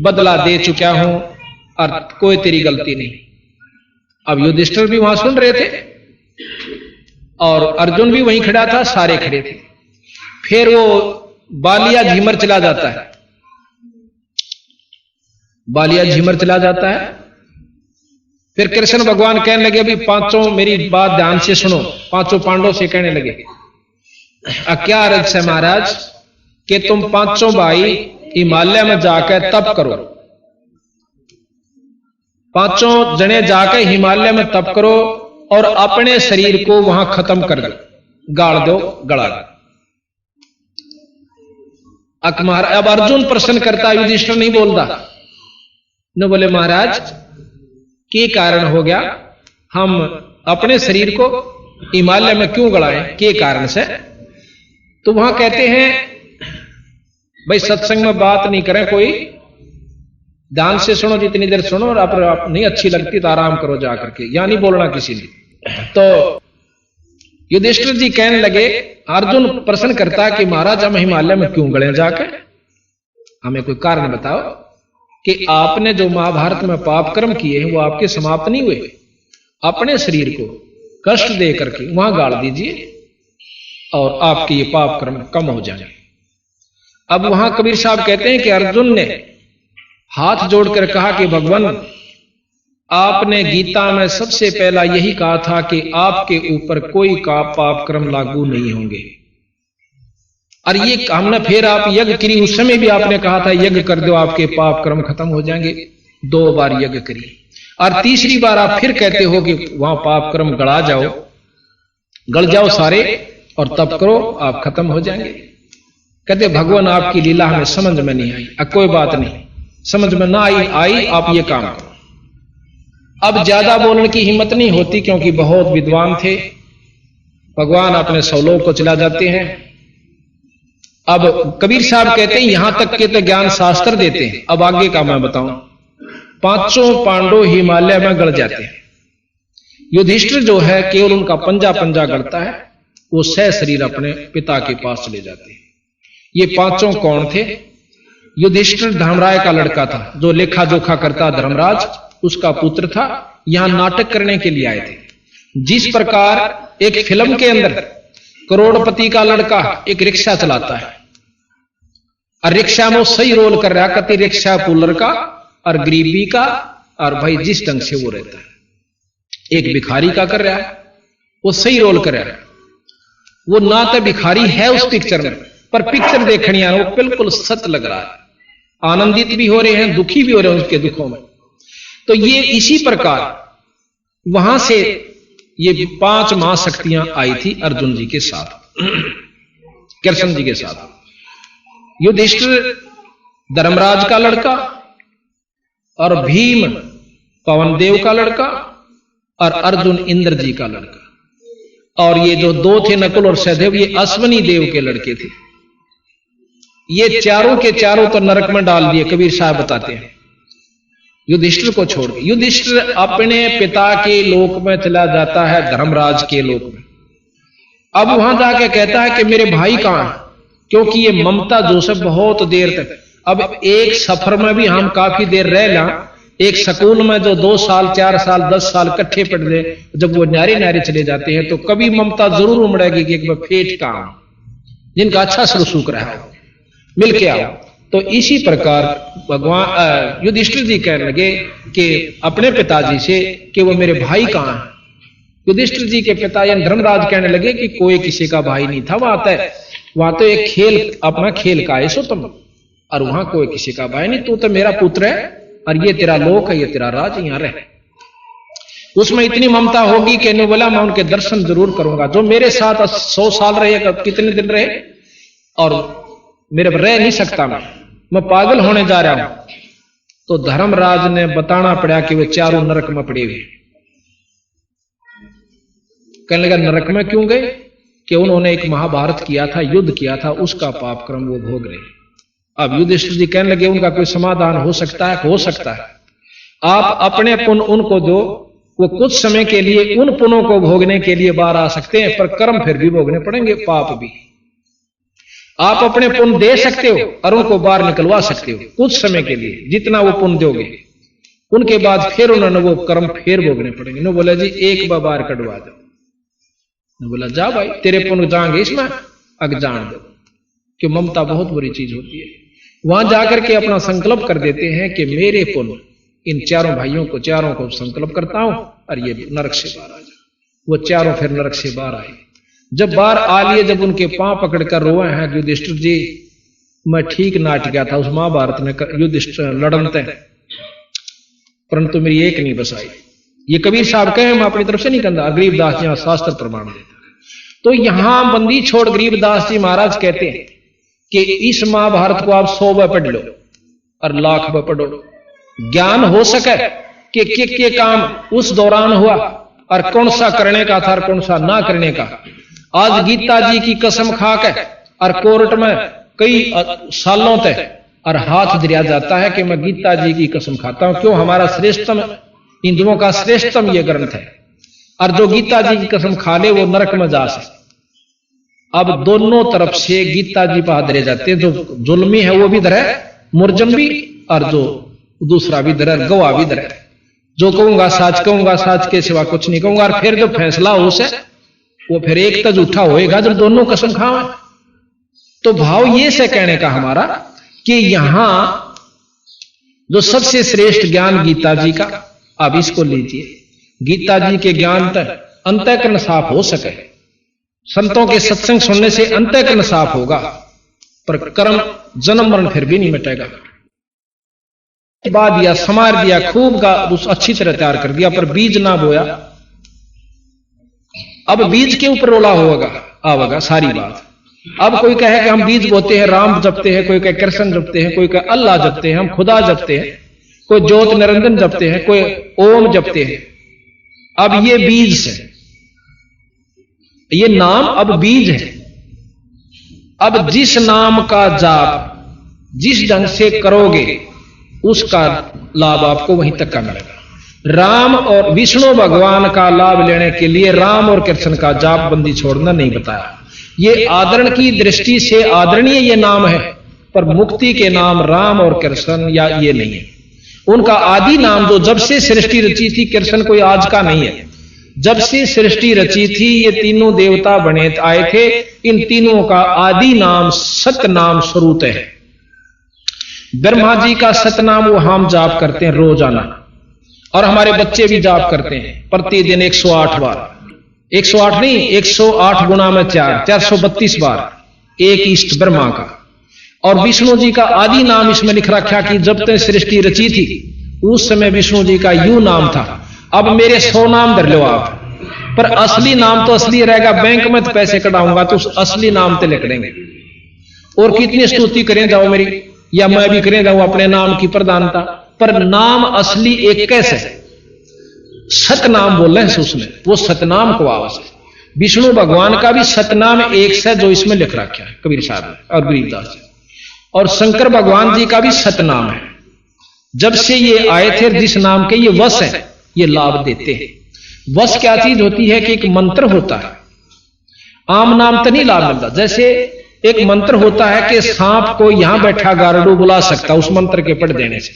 बदला दे चुका हूं, और कोई तेरी गलती नहीं। अब युधिष्ठिर भी वहां सुन रहे थे, और अर्जुन भी वहीं खड़ा था, सारे खड़े थे। फिर वो बालिया झिमर चला जाता है, बालिया झिमर चला जाता है। फिर कृष्ण भगवान कहने लगे, अभी पांचों मेरी बात ध्यान से सुनो। पांचों पांडवों से कहने लगे, क्या अर्थ है महाराज कि तुम पांचों भाई हिमालय में जाकर तप करो, पांचों जने जाकर हिमालय में तप करो और अपने शरीर को वहां खत्म कर दो, गाड़ दो, गड़ा दो। अब अर्जुन प्रश्न करता, युधिष्ठिर नहीं बोलता। न बोले महाराज के कारण हो गया, हम अपने शरीर को हिमालय में क्यों गड़ाएं, के कारण से? तो वहां कहते हैं, भाई सत्संग में बात नहीं करें, कोई ध्यान से सुनो, जितनी देर सुनो, और आप नहीं अच्छी लगती तो आराम करो जाकर के, या नहीं बोलना किसी ने। तो युधिष्ठिर जी कहने लगे, अर्जुन प्रश्न करता कि महाराज हम हिमालय में क्यों गड़े जाकर, हमें कोई कारण बताओ कि आपने जो महाभारत में पाप कर्म किए हैं वो आपके समाप्त नहीं हुए, अपने शरीर को कष्ट दे करके वहां गाड़ दीजिए और आपके ये पाप कर्म कम हो जाए। अब वहां कबीर साहब कहते हैं कि अर्जुन ने हाथ जोड़कर कहा कि भगवान, आपने गीता में सबसे पहला यही कहा था कि आपके ऊपर कोई का पाप कर्म लागू नहीं होंगे, और ये हमने फिर आप यज्ञ करी, उस समय भी आपने कहा था यज्ञ कर दो आपके पाप कर्म खत्म हो जाएंगे। 2 बार यज्ञ करी, और तीसरी बार आप फिर कहते हो कि वहां पाप कर्म गड़ा जाओ, गड़ जाओ सारे और तप करो, आप खत्म हो जाएंगे। कहते भगवान आपकी लीला हमें समझ में नहीं आई। अब कोई बात नहीं, समझ में ना आई आप ये काम करो। अब ज्यादा बोलने की हिम्मत नहीं होती, क्योंकि बहुत विद्वान थे भगवान, अपने 100 लोग को चला जाते हैं। अब कबीर साहब कहते हैं यहां तक के तो ज्ञान शास्त्र देते हैं, अब आगे का मैं बताऊं। पांचों पांडव हिमालय में गड़ जाते हैं। युधिष्ठिर जो है केवल उनका पंजा पंजा गड़ता है, वो सह शरीर अपने पिता के पास चले जाते हैं। ये पांचों कौन थे? युधिष्ठिर धर्मराय का लड़का था, जो लेखा जोखा करता धर्मराज, उसका पुत्र था। यहां नाटक करने के लिए आए थे। जिस प्रकार एक फिल्म के अंदर करोड़पति का लड़का एक रिक्शा चलाता है और रिक्शा में वो सही रोल कर रहा है, कति रिक्शा पुलर का और गरीबी का, और भाई जिस ढंग से वो रहता है एक भिखारी का कर रहा है, वो सही रोल कर रहा है। वो ना तो भिखारी है उस पिक्चर में, पर पिक्चर देखनी है वो बिल्कुल सच लग रहा है। आनंदित भी हो रहे हैं, दुखी भी हो रहे हैं उसके दुखों में। तो ये इसी प्रकार वहां से ये 5 महाशक्तियां आई थी अर्जुन जी के साथ, कृष्ण जी के साथ। युधिष्ठिर धर्मराज का लड़का और भीम पवन देव का लड़का और अर्जुन इंद्र जी का लड़का। और ये जो 2 थे नकुल और सहदेव, ये अश्वनी देव के लड़के थे। ये चारों के चारों तो नरक में डाल दिए, कबीर साहब बताते हैं, युधिष्ठिर को छोड़ के। युधिष्ठिर अपने पिता के लोक में चला जाता है, धर्मराज के लोक में। अब वहां जाके कहता है कि मेरे भाई कहां हैं, क्योंकि ये ममता जोसेफ बहुत देर तक, अब एक सफर में भी हम काफी देर रह ला, एक स्कूल में जो 2 साल 4 साल 10 साल इकट्ठे पढ़ ले, जब वो न्यारे न्यारे चले जाते हैं तो कभी ममता जरूर उमड़ेगी कि एक बार फेट काम जिनका अच्छा सलूक रहा है मिल के आओ। तो इसी प्रकार भगवान युधिष्ठिर जी कहने लगे कि अपने पिताजी से कि वो मेरे भाई कहां हैं। युधिष्ठिर जी के पिता यानी धर्मराज कहने लगे कि कोई किसी का भाई नहीं था, वहां तो एक खेल, अपना खेल का ऐसो तुम, और वहां कोई किसी का भाई नहीं, तू तो मेरा पुत्र है और ये तेरा लोक है, ये तेरा राज, यहां रहे। उसमें इतनी ममता होगी कि ने बोला मैं उनके दर्शन जरूर करूंगा, जो मेरे साथ 100 साल रहे, कितने दिन रहे, और मेरे रह नहीं सकता, मैं पागल होने जा रहा हूं। तो धर्मराज ने बताना पड़ा कि वे चारों नरक में पड़े हुए। कहने लगा नरक में क्यों गए? कि उन्होंने एक महाभारत किया था, युद्ध किया था, उसका पाप क्रम वो भोग रहे। अब युधिष्ठिर जी कहने लगे उनका कोई समाधान हो सकता है? हो सकता है। आप अपने पुण्य उनको दो, वो कुछ समय के लिए उन पुण्यों को भोगने के लिए बाहर आ सकते हैं, पर कर्म फिर भी भोगने पड़ेंगे, पाप भी। आप अपने पुण्य दे सकते हो और उनको बाहर निकलवा सकते हो कुछ समय के लिए, जितना वो पुण्य दोगे, उनके बाद फिर उन्होंने वो कर्म फिर भोगने पड़ेंगे। ने बोला जी एक बार बाहर कटवा दो। ने बोला जा भाई तेरे पुण्य जाएंगे इसमें, अग जान दो, कि ममता बहुत बुरी चीज होती है। वहां जाकर के अपना संकल्प कर देते हैं कि मेरे पुण्य इन चारों भाइयों को, चारों को संकल्प करता हूं और ये नरक से बाहर आ जाए। वो चारों फिर नरक से बाहर आए। जब बाहर आ लिए, जब उनके पांव पकड़कर रोए हैं युधिष्ठिर जी, मैं ठीक नाट गया था उस महाभारत में युधिष्ठिर लड़नते, परंतु मेरी एक नहीं बसाई। ये कबीर साहब कहे, मैं अपनी तरफ से नहीं कहता, गरीबदास जी शास्त्र प्रमाण देता है। तो यहां बंदी छोड़ गरीबदास जी महाराज कहते हैं कि इस महाभारत को आप 100 बार पढ़ लो और लाख बार पढ़ो, ज्ञान हो सके कि के काम उस दौरान हुआ और कौन सा करने का था और कौन सा ना करने का। आज गीता जी की कसम खा के और कोर्ट में कई सालों तक और हाथ दिया जाता है कि मैं गीता जी की कसम खाता हूं। क्यों? हमारा श्रेष्ठतम, हिंदुओं का श्रेष्ठतम यह ग्रंथ है, और जो गीता जी की कसम खा ले वो नरक में जा सकता। अब दोनों तरफ से गीता जी पर हाथ धरे जाते हैं। जो जुल्मी है वो भी धरे, मुर्जम भी, और जो दूसरा भी धरे, गवाह भी धरे। जो कहूंगा साच के सिवा कुछ नहीं कहूंगा। और फिर जो फैसला हो से वो फिर एक तो झूठा होएगा जब दोनों कसम खाओ। तो भाव ये से कहने का हमारा कि यहां जो सबसे श्रेष्ठ ज्ञान गीता जी का, आप इसको लीजिए। गीता जी के ज्ञान तक अंतःकरण साफ हो सके, संतों के सत्संग सुनने से अंतःकरण साफ होगा, पर कर्म जन्म मरण फिर भी नहीं मिटेगा। बा दिया, समार दिया, खूब का अच्छी तरह तैयार कर दिया, पर बीज ना बोया। अब बीज के ऊपर रोला होगा आवेगा सारी बात। अब कोई कहे कि हम बीज बोते हैं, राम जपते हैं, कोई कहे कृष्ण जपते हैं, कोई कहे अल्लाह जपते हैं, हम खुदा जपते हैं, कोई ज्योत निरंजन जपते हैं, कोई ओम जपते हैं। अब ये बीज है, ये नाम अब बीज है। अब जिस नाम का जाप जिस ढंग से करोगे उसका लाभ आपको वहीं तक का मिलेगा। राम और विष्णु भगवान का लाभ लेने के लिए राम और कृष्ण का जाप बंदी छोड़ना नहीं बताया। ये आदरण की दृष्टि से आदरणीय ये नाम है, पर मुक्ति के नाम राम और कृष्ण या ये नहीं है। उनका आदि नाम जो जब से सृष्टि रची थी, कृष्ण कोई आज का नहीं है, जब से सृष्टि रची थी ये तीनों देवता बने आए थे, इन तीनों का आदि नाम सतनाम स्वरूप है। ब्रह्मा जी का सतनाम वो हम जाप करते हैं रोजाना, और हमारे बच्चे भी जाप करते हैं प्रतिदिन 108 बार। 108 नहीं, 108 गुना में 4, 432 बार एक इष्ट ब्रह्मा का। और विष्णु जी का आदि नाम इसमें लिख रखा कि जब तक सृष्टि रची थी उस समय विष्णु जी का यू नाम था। अब मेरे 100 नाम धर लो आप, पर असली नाम तो असली रहेगा। बैंक में तो पैसे कटाऊंगा तो असली नाम तो लिख देंगे। और कितनी स्तुति करें जाओ मेरी, या मैं भी करें जाऊं अपने नाम की प्रधानता, पर नाम असली एक कैसे सतनाम बोल रहे हैं उसमें, वो सतनाम को आवाज है। विष्णु भगवान का भी सतनाम एक से जो इसमें लिख रखा है कबीर साहब और गरीबदास, और शंकर भगवान जी का भी सतनाम है। जब से ये आए थे जिस नाम के ये वश है, ये लाभ देते हैं। वश क्या चीज होती है कि एक मंत्र होता है, आम नाम तो नहीं लाभ मिलता। जैसे एक मंत्र होता है कि सांप को यहां बैठा गारडू बुला सकता उस मंत्र के पढ़ देने से,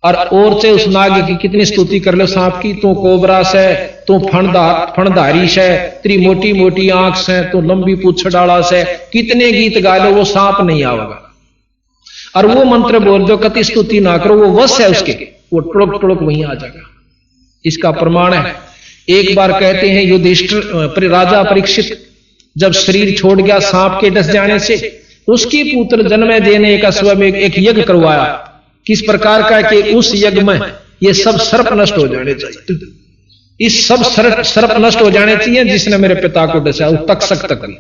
और से उस नाग की कितनी स्तुति कर लो सांप की, तू कोबरा से, तू फणधारी से, तेरी मोटी मोटी आंख से, तू लंबी पूछ डाला से, कितने गीत गा लो वो सांप नहीं आवेगा। और वो मंत्र बोल दो, कति स्तुति ना करो, वो वश है उसके, वो टुड़क टुड़क वहीं आ जाएगा। इसका प्रमाण है, एक बार कहते हैं युधिष्ठिर राजा परीक्षित जब शरीर छोड़ गया सांप के डस जाने से, उसकी पुत्र जन्मेजय ने एक अश्व में एक यज्ञ करवाया। किस प्रकार का कि उस यज्ञ में ये सब सर्प नष्ट हो जाने चाहिए, इस सब सर्प नष्ट हो जाने चाहिए जिसने मेरे पिता को डसा, तक्षक तक भी।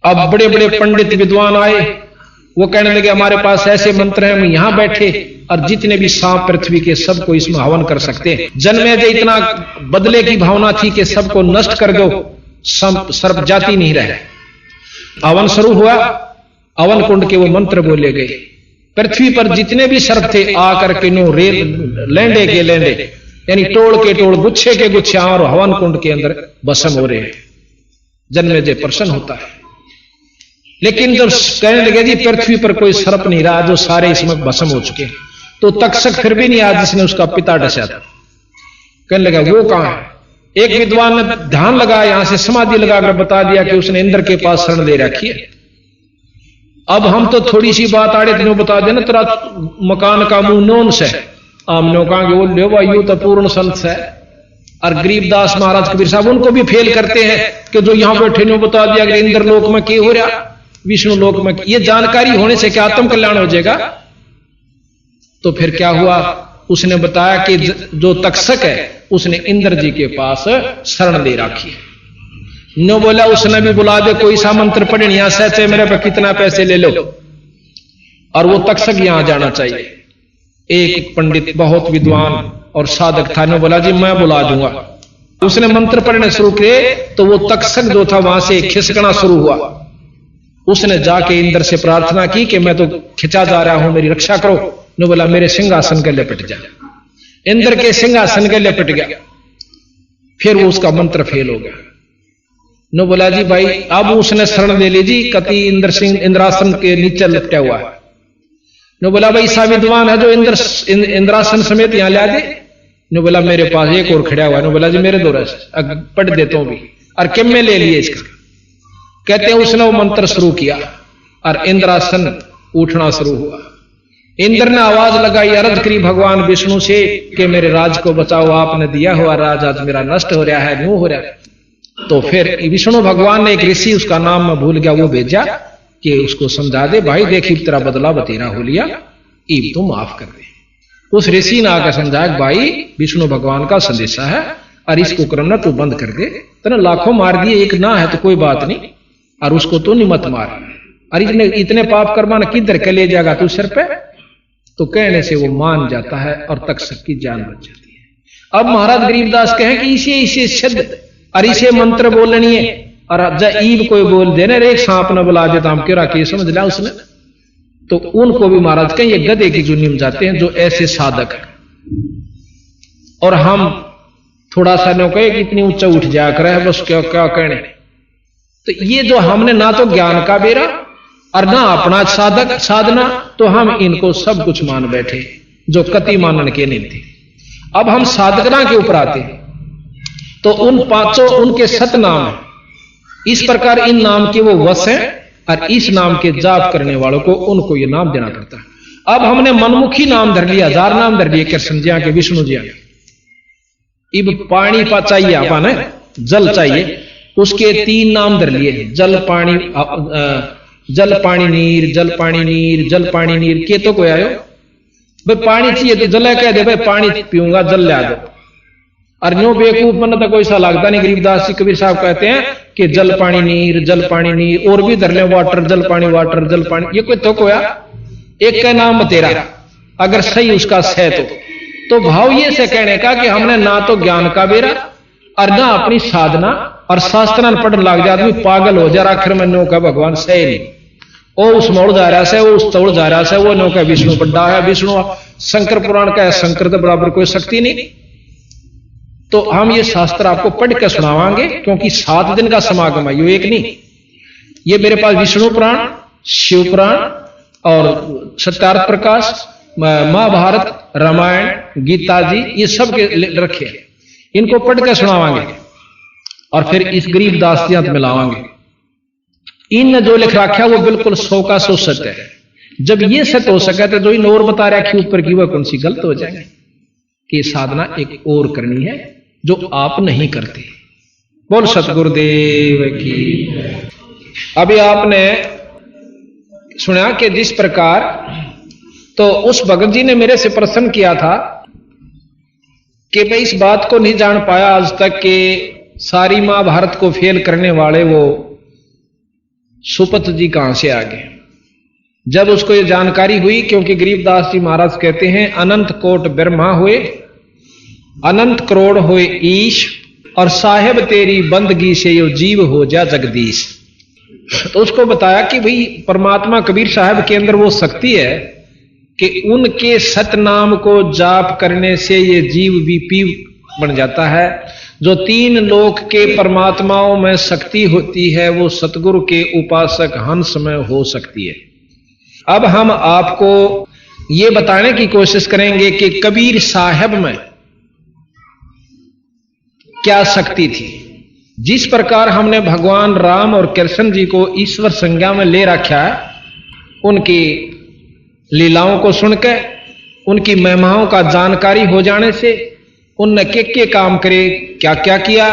अब बड़े बड़े पंडित विद्वान आए, वो कहने लगे हमारे पास ऐसे मंत्र हैं, हम यहां बैठे और जितने भी सांप पृथ्वी के सबको इसमें हवन कर सकते हैं। जन्मेजय इतना बदले की भावना थी कि सबको नष्ट कर दो, सर्प जाति नहीं रहे। हवन शुरू हुआ, हवन कुंड के वो मंत्र बोले गए। पृथ्वी पर जितने भी सर्प थे आकर के नो लेंडे के लेंडे, यानी टोड़ के टोड़, गुच्छे के गुच्छे और हवन कुंड के अंदर भस्म हो रहे हैं। जन्मेजय प्रसन्न होता है, लेकिन जब कहने लगे जी पृथ्वी पर कोई सर्प नहीं रहा, जो सारे इसमें भस्म हो चुके, तो तक्षक फिर भी नहीं आया जिसने उसका पिता डसा था। कहने लगा वो कहां है? एक विद्वान ने ध्यान लगाया, यहां से समाधि लगाकर बता दिया कि उसने इंद्र के पास शरण ले रखी है। अब हम तो थोड़ी सी बात आड़े दिनों बता देना, तेरा मकान का मुंह नौन से हमने कहा वो ले भाई तो पूर्ण संत है। और गरीबदास महाराज कबीर साहब उनको भी फेल करते हैं कि जो यहां बैठे ने बता दिया कि इंद्र लोक में क्या हो रहा, विष्णु लोक में। ये जानकारी होने से क्या आत्म कल्याण हो जाएगा? तो फिर क्या हुआ, उसने बताया कि जो तक्षक है उसने इंद्र जी के पास शरण ले रखी। नो बोला उसने भी बुला दे, कोई सा मंत्र पढ़े यहां से मेरे पे कितना पैसे ले लो, और वो तक्षक यहां जाना चाहिए। एक पंडित बहुत विद्वान और साधक था, ने बोला जी मैं बुला दूंगा। उसने मंत्र पढ़ने शुरू किए तो वो तक्षक जो था वहां से खिसकना शुरू हुआ। उसने जाके इंद्र से प्रार्थना की कि मैं तो खिंचा जा रहा हूं, मेरी रक्षा करो। ने बोला मेरे सिंहासन के लिपट जा। इंद्र के सिंहासन के लिपट गया। फिर वो उसका मंत्र फेल हो गया। ने बोला जी भाई अब उसने शरण ले ली जी, कति इंद्र सिंह इंद्रासन के नीचे लपटा हुआ है। ने बोला भाई सा विद्वान है जो इंद्रासन समेत यहां ला दे। ने बोला मेरे पास एक और खड़ा हुआ है। ने बोला जी मेरे दो रस पढ़ देता हूं भी, और किम में ले लिए इसका। कहते हैं उसने वो मंत्र शुरू किया और इंद्रासन उठना शुरू हुआ। इंद्र ने आवाज लगाई, अर्ज करी भगवान विष्णु से कि मेरे राज को बचाओ, आपने दिया हुआ राज आज मेरा नष्ट हो रहा है, न्यू हो रहा है। तो फिर विष्णु भगवान ने एक ऋषि, उसका नाम मैं भूल गया, वो भेजा कि उसको समझा दे भाई देखी तेरा बदला बतेरा हो लिया, ईब तो माफ कर दे। उस ऋषि ने आकर समझाया भाई विष्णु भगवान का संदेशा है और इसको करना तू बंद कर दे। तेने लाखों मार दिए, एक ना है तो कोई बात नहीं, और उसको तो नहीं मत मार। और इतने पाप कर्मा किधर के ले जाएगा तू सिर पे? तो कहने से वो मान जाता है और तक्षक की जान बच जाती है। अब महाराज गरीबदास कहें कि इसे शब्द और इसे मंत्र बोलनी है, और ईब कोई बोल देने रे सांप न बुला देता हम क्यों राखी, समझ लिया उसने। तो उनको भी महाराज कहें ये गधे की जुनी में जाते हैं जो ऐसे साधक है। और हम थोड़ा सा नो कहे कि इतनी ऊंचा उठ जाया करे बस क्या क्या कहने। तो ये जो हमने ना तो ज्ञान का बेरा और ना अपना साधक साधना, तो हम इनको सब कुछ मान बैठे जो कति मानन के नहीं थे। अब हम साधकना के ऊपर आते हैं तो उन पांचों उनके सत नाम है। इस प्रकार इन नाम के वो वश हैं और इस नाम के जाप करने वालों को उनको ये नाम देना पड़ता है। अब हमने मनमुखी नाम धर लिया, 1000 नाम धर लिए कृष्ण जी के, विष्णु जी के। इब पानी पा चाहिए अपन, जल चाहिए, उसके 3 नाम धर लिए, जल पानी जल पानी नीर, जल पानी नीर, जल पानी नीर। के तो कोई आयो भाई पानी चाहिए तो जल कह दे भाई पानी पीऊंगा जल ला दो। और न्यू बेवकूफ मन तो कोई सा लगता नहीं। गरीबदास जी कबीर साहब कहते हैं कि जल पानी नीर, जल पानी नीर, और भी धर ले वाटर, जल पानी वाटर, जल पानी। ये कोई तो कोया एक का नाम तेरा, अगर सही उसका सह तो भाव ये से कहने का कि हमने ना तो ज्ञान का बेरा और ना अपनी साधना, और शास्त्र पढ़ने लग जाए आदमी पागल हो जा। आखिर में नो का भगवान सही नहीं, ओ उस मोड़ जा रहा है, वो उस तोड़ जा रहा है, वो नो का विष्णु बड्डा है, विष्णु शंकर पुराण का है, शंकर के बराबर कोई शक्ति नहीं। तो हम ये शास्त्र आपको पढ़ के सुनावांगे क्योंकि 7 दिन का समागम है, ये एक नहीं। ये मेरे पास विष्णु पुराण, शिव पुराण और सत्यार्थ प्रकाश, महाभारत, रामायण, गीता जी, ये सब के रखे हैं। इनको पढ़ के सुनावांगे और फिर इस गरीबदास जी मिलावांगे। इन जो लिख रखा वो बिल्कुल 100 का 100 सत्य है। जब ये सत्य हो सके तो जो इन और बता रखी ऊपर की वह कौन सी गलत हो जाएंगे कि साधना एक और करनी है जो आप नहीं करते। बोल सतगुरुदेव की। अभी आपने सुना कि जिस प्रकार तो उस भगत जी ने मेरे से प्रश्न किया था कि मैं इस बात को नहीं जान पाया आज तक कि सारी महाभारत को फेल करने वाले वो सुपत जी कहां से आ गए। जब उसको ये जानकारी हुई, क्योंकि गरीबदास जी महाराज कहते हैं अनंत कोट ब्रह्मा हुए, अनंत करोड़ हुए ईश, और साहेब तेरी बंदगी से यो जीव हो जा जगदीश। तो उसको बताया कि भाई परमात्मा कबीर साहब के अंदर वो शक्ति है कि उनके सतनाम को जाप करने से ये जीव भी पी बन जाता है। जो 3 लोक के परमात्माओं में शक्ति होती है वो सतगुरु के उपासक हंस में हो सकती है। अब हम आपको ये बताने की कोशिश करेंगे कि कबीर साहब में क्या शक्ति थी। जिस प्रकार हमने भगवान राम और कृष्ण जी को ईश्वर संज्ञा में ले रखा है, उनकी लीलाओं को सुनकर, उनकी महिमाओं का जानकारी हो जाने से उनने के काम करे, क्या क्या किया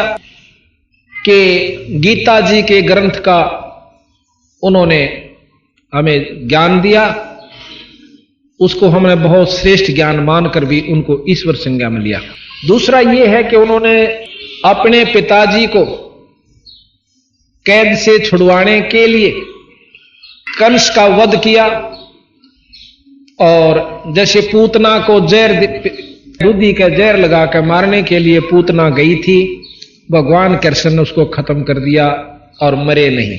कि गीता जी के ग्रंथ का उन्होंने हमें ज्ञान दिया। उसको हमने बहुत श्रेष्ठ ज्ञान मानकर भी उनको ईश्वर संज्ञा में लिया। दूसरा यह है कि उन्होंने अपने पिताजी को कैद से छुड़वाने के लिए कंस का वध किया, और जैसे पूतना को जहर दूधी का जहर लगाकर मारने के लिए पूतना गई थी, भगवान कृष्ण ने उसको खत्म कर दिया और मरे नहीं।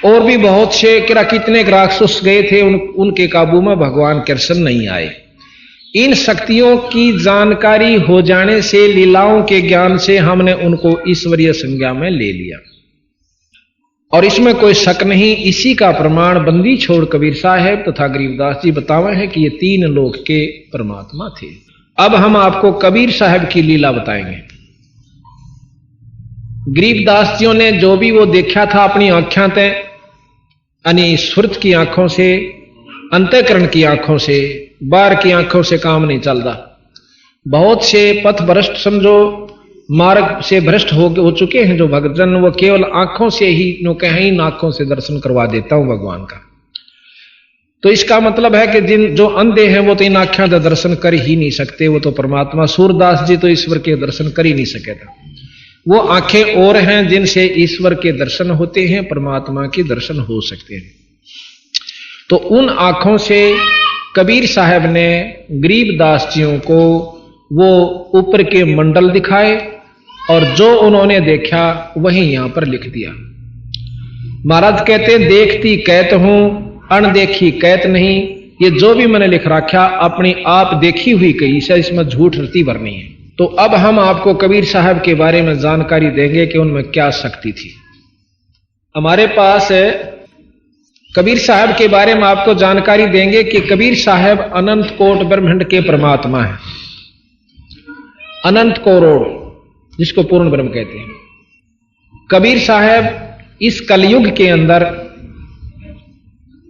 और भी बहुत से कितने राक्षस गए थे, उनके काबू में भगवान कृष्ण नहीं आए। इन शक्तियों की जानकारी हो जाने से, लीलाओं के ज्ञान से हमने उनको ईश्वरीय संज्ञा में ले लिया, और इसमें कोई शक नहीं। इसी का प्रमाण बंदी छोड़ कबीर साहब तथा गरीबदास जी बतावे हैं कि ये तीन लोक के परमात्मा थे। अब हम आपको कबीर साहब की लीला बताएंगे। गरीबदास जियों ने जो भी वो देखा था अपनी आंखों से, यानी सुरत की आंखों से, अंतःकरण की आंखों से, बाहर की आंखों से काम नहीं चलता। बहुत से पथ भ्रष्ट समझो, मार्ग से भ्रष्ट हो चुके हैं जो भक्तजन, वो केवल आंखों से ही नो कहें इन आंखों से दर्शन करवा देता हूं भगवान का। तो इसका मतलब है कि जिन जो अंधे हैं वो तो इन आंखों का दर्शन कर ही नहीं सकते, वो तो परमात्मा। सूरदास जी तो ईश्वर के दर्शन कर ही नहीं सके था। वो आंखें और हैं जिनसे ईश्वर के दर्शन होते हैं, परमात्मा के दर्शन हो सकते हैं। तो उन आंखों से कबीर साहब ने गरीबदास जियों को वो ऊपर के मंडल दिखाए, और जो उन्होंने देखा वही यहां पर लिख दिया। महाराज कहते हैं, देखती कहत हूं अनदेखी कहत नहीं। ये जो भी मैंने लिख रखा अपनी आप देखी हुई कही से, इसमें झूठ रती भरनी है। तो अब हम आपको कबीर साहब के बारे में जानकारी देंगे कि उनमें क्या शक्ति थी। हमारे पास कबीर साहब के बारे में आपको जानकारी देंगे कि कबीर साहब अनंत कोट ब्रह्मांड के परमात्मा है। अनंत करोड़, जिसको पूर्ण ब्रह्म कहते हैं। कबीर साहब इस कलयुग के अंदर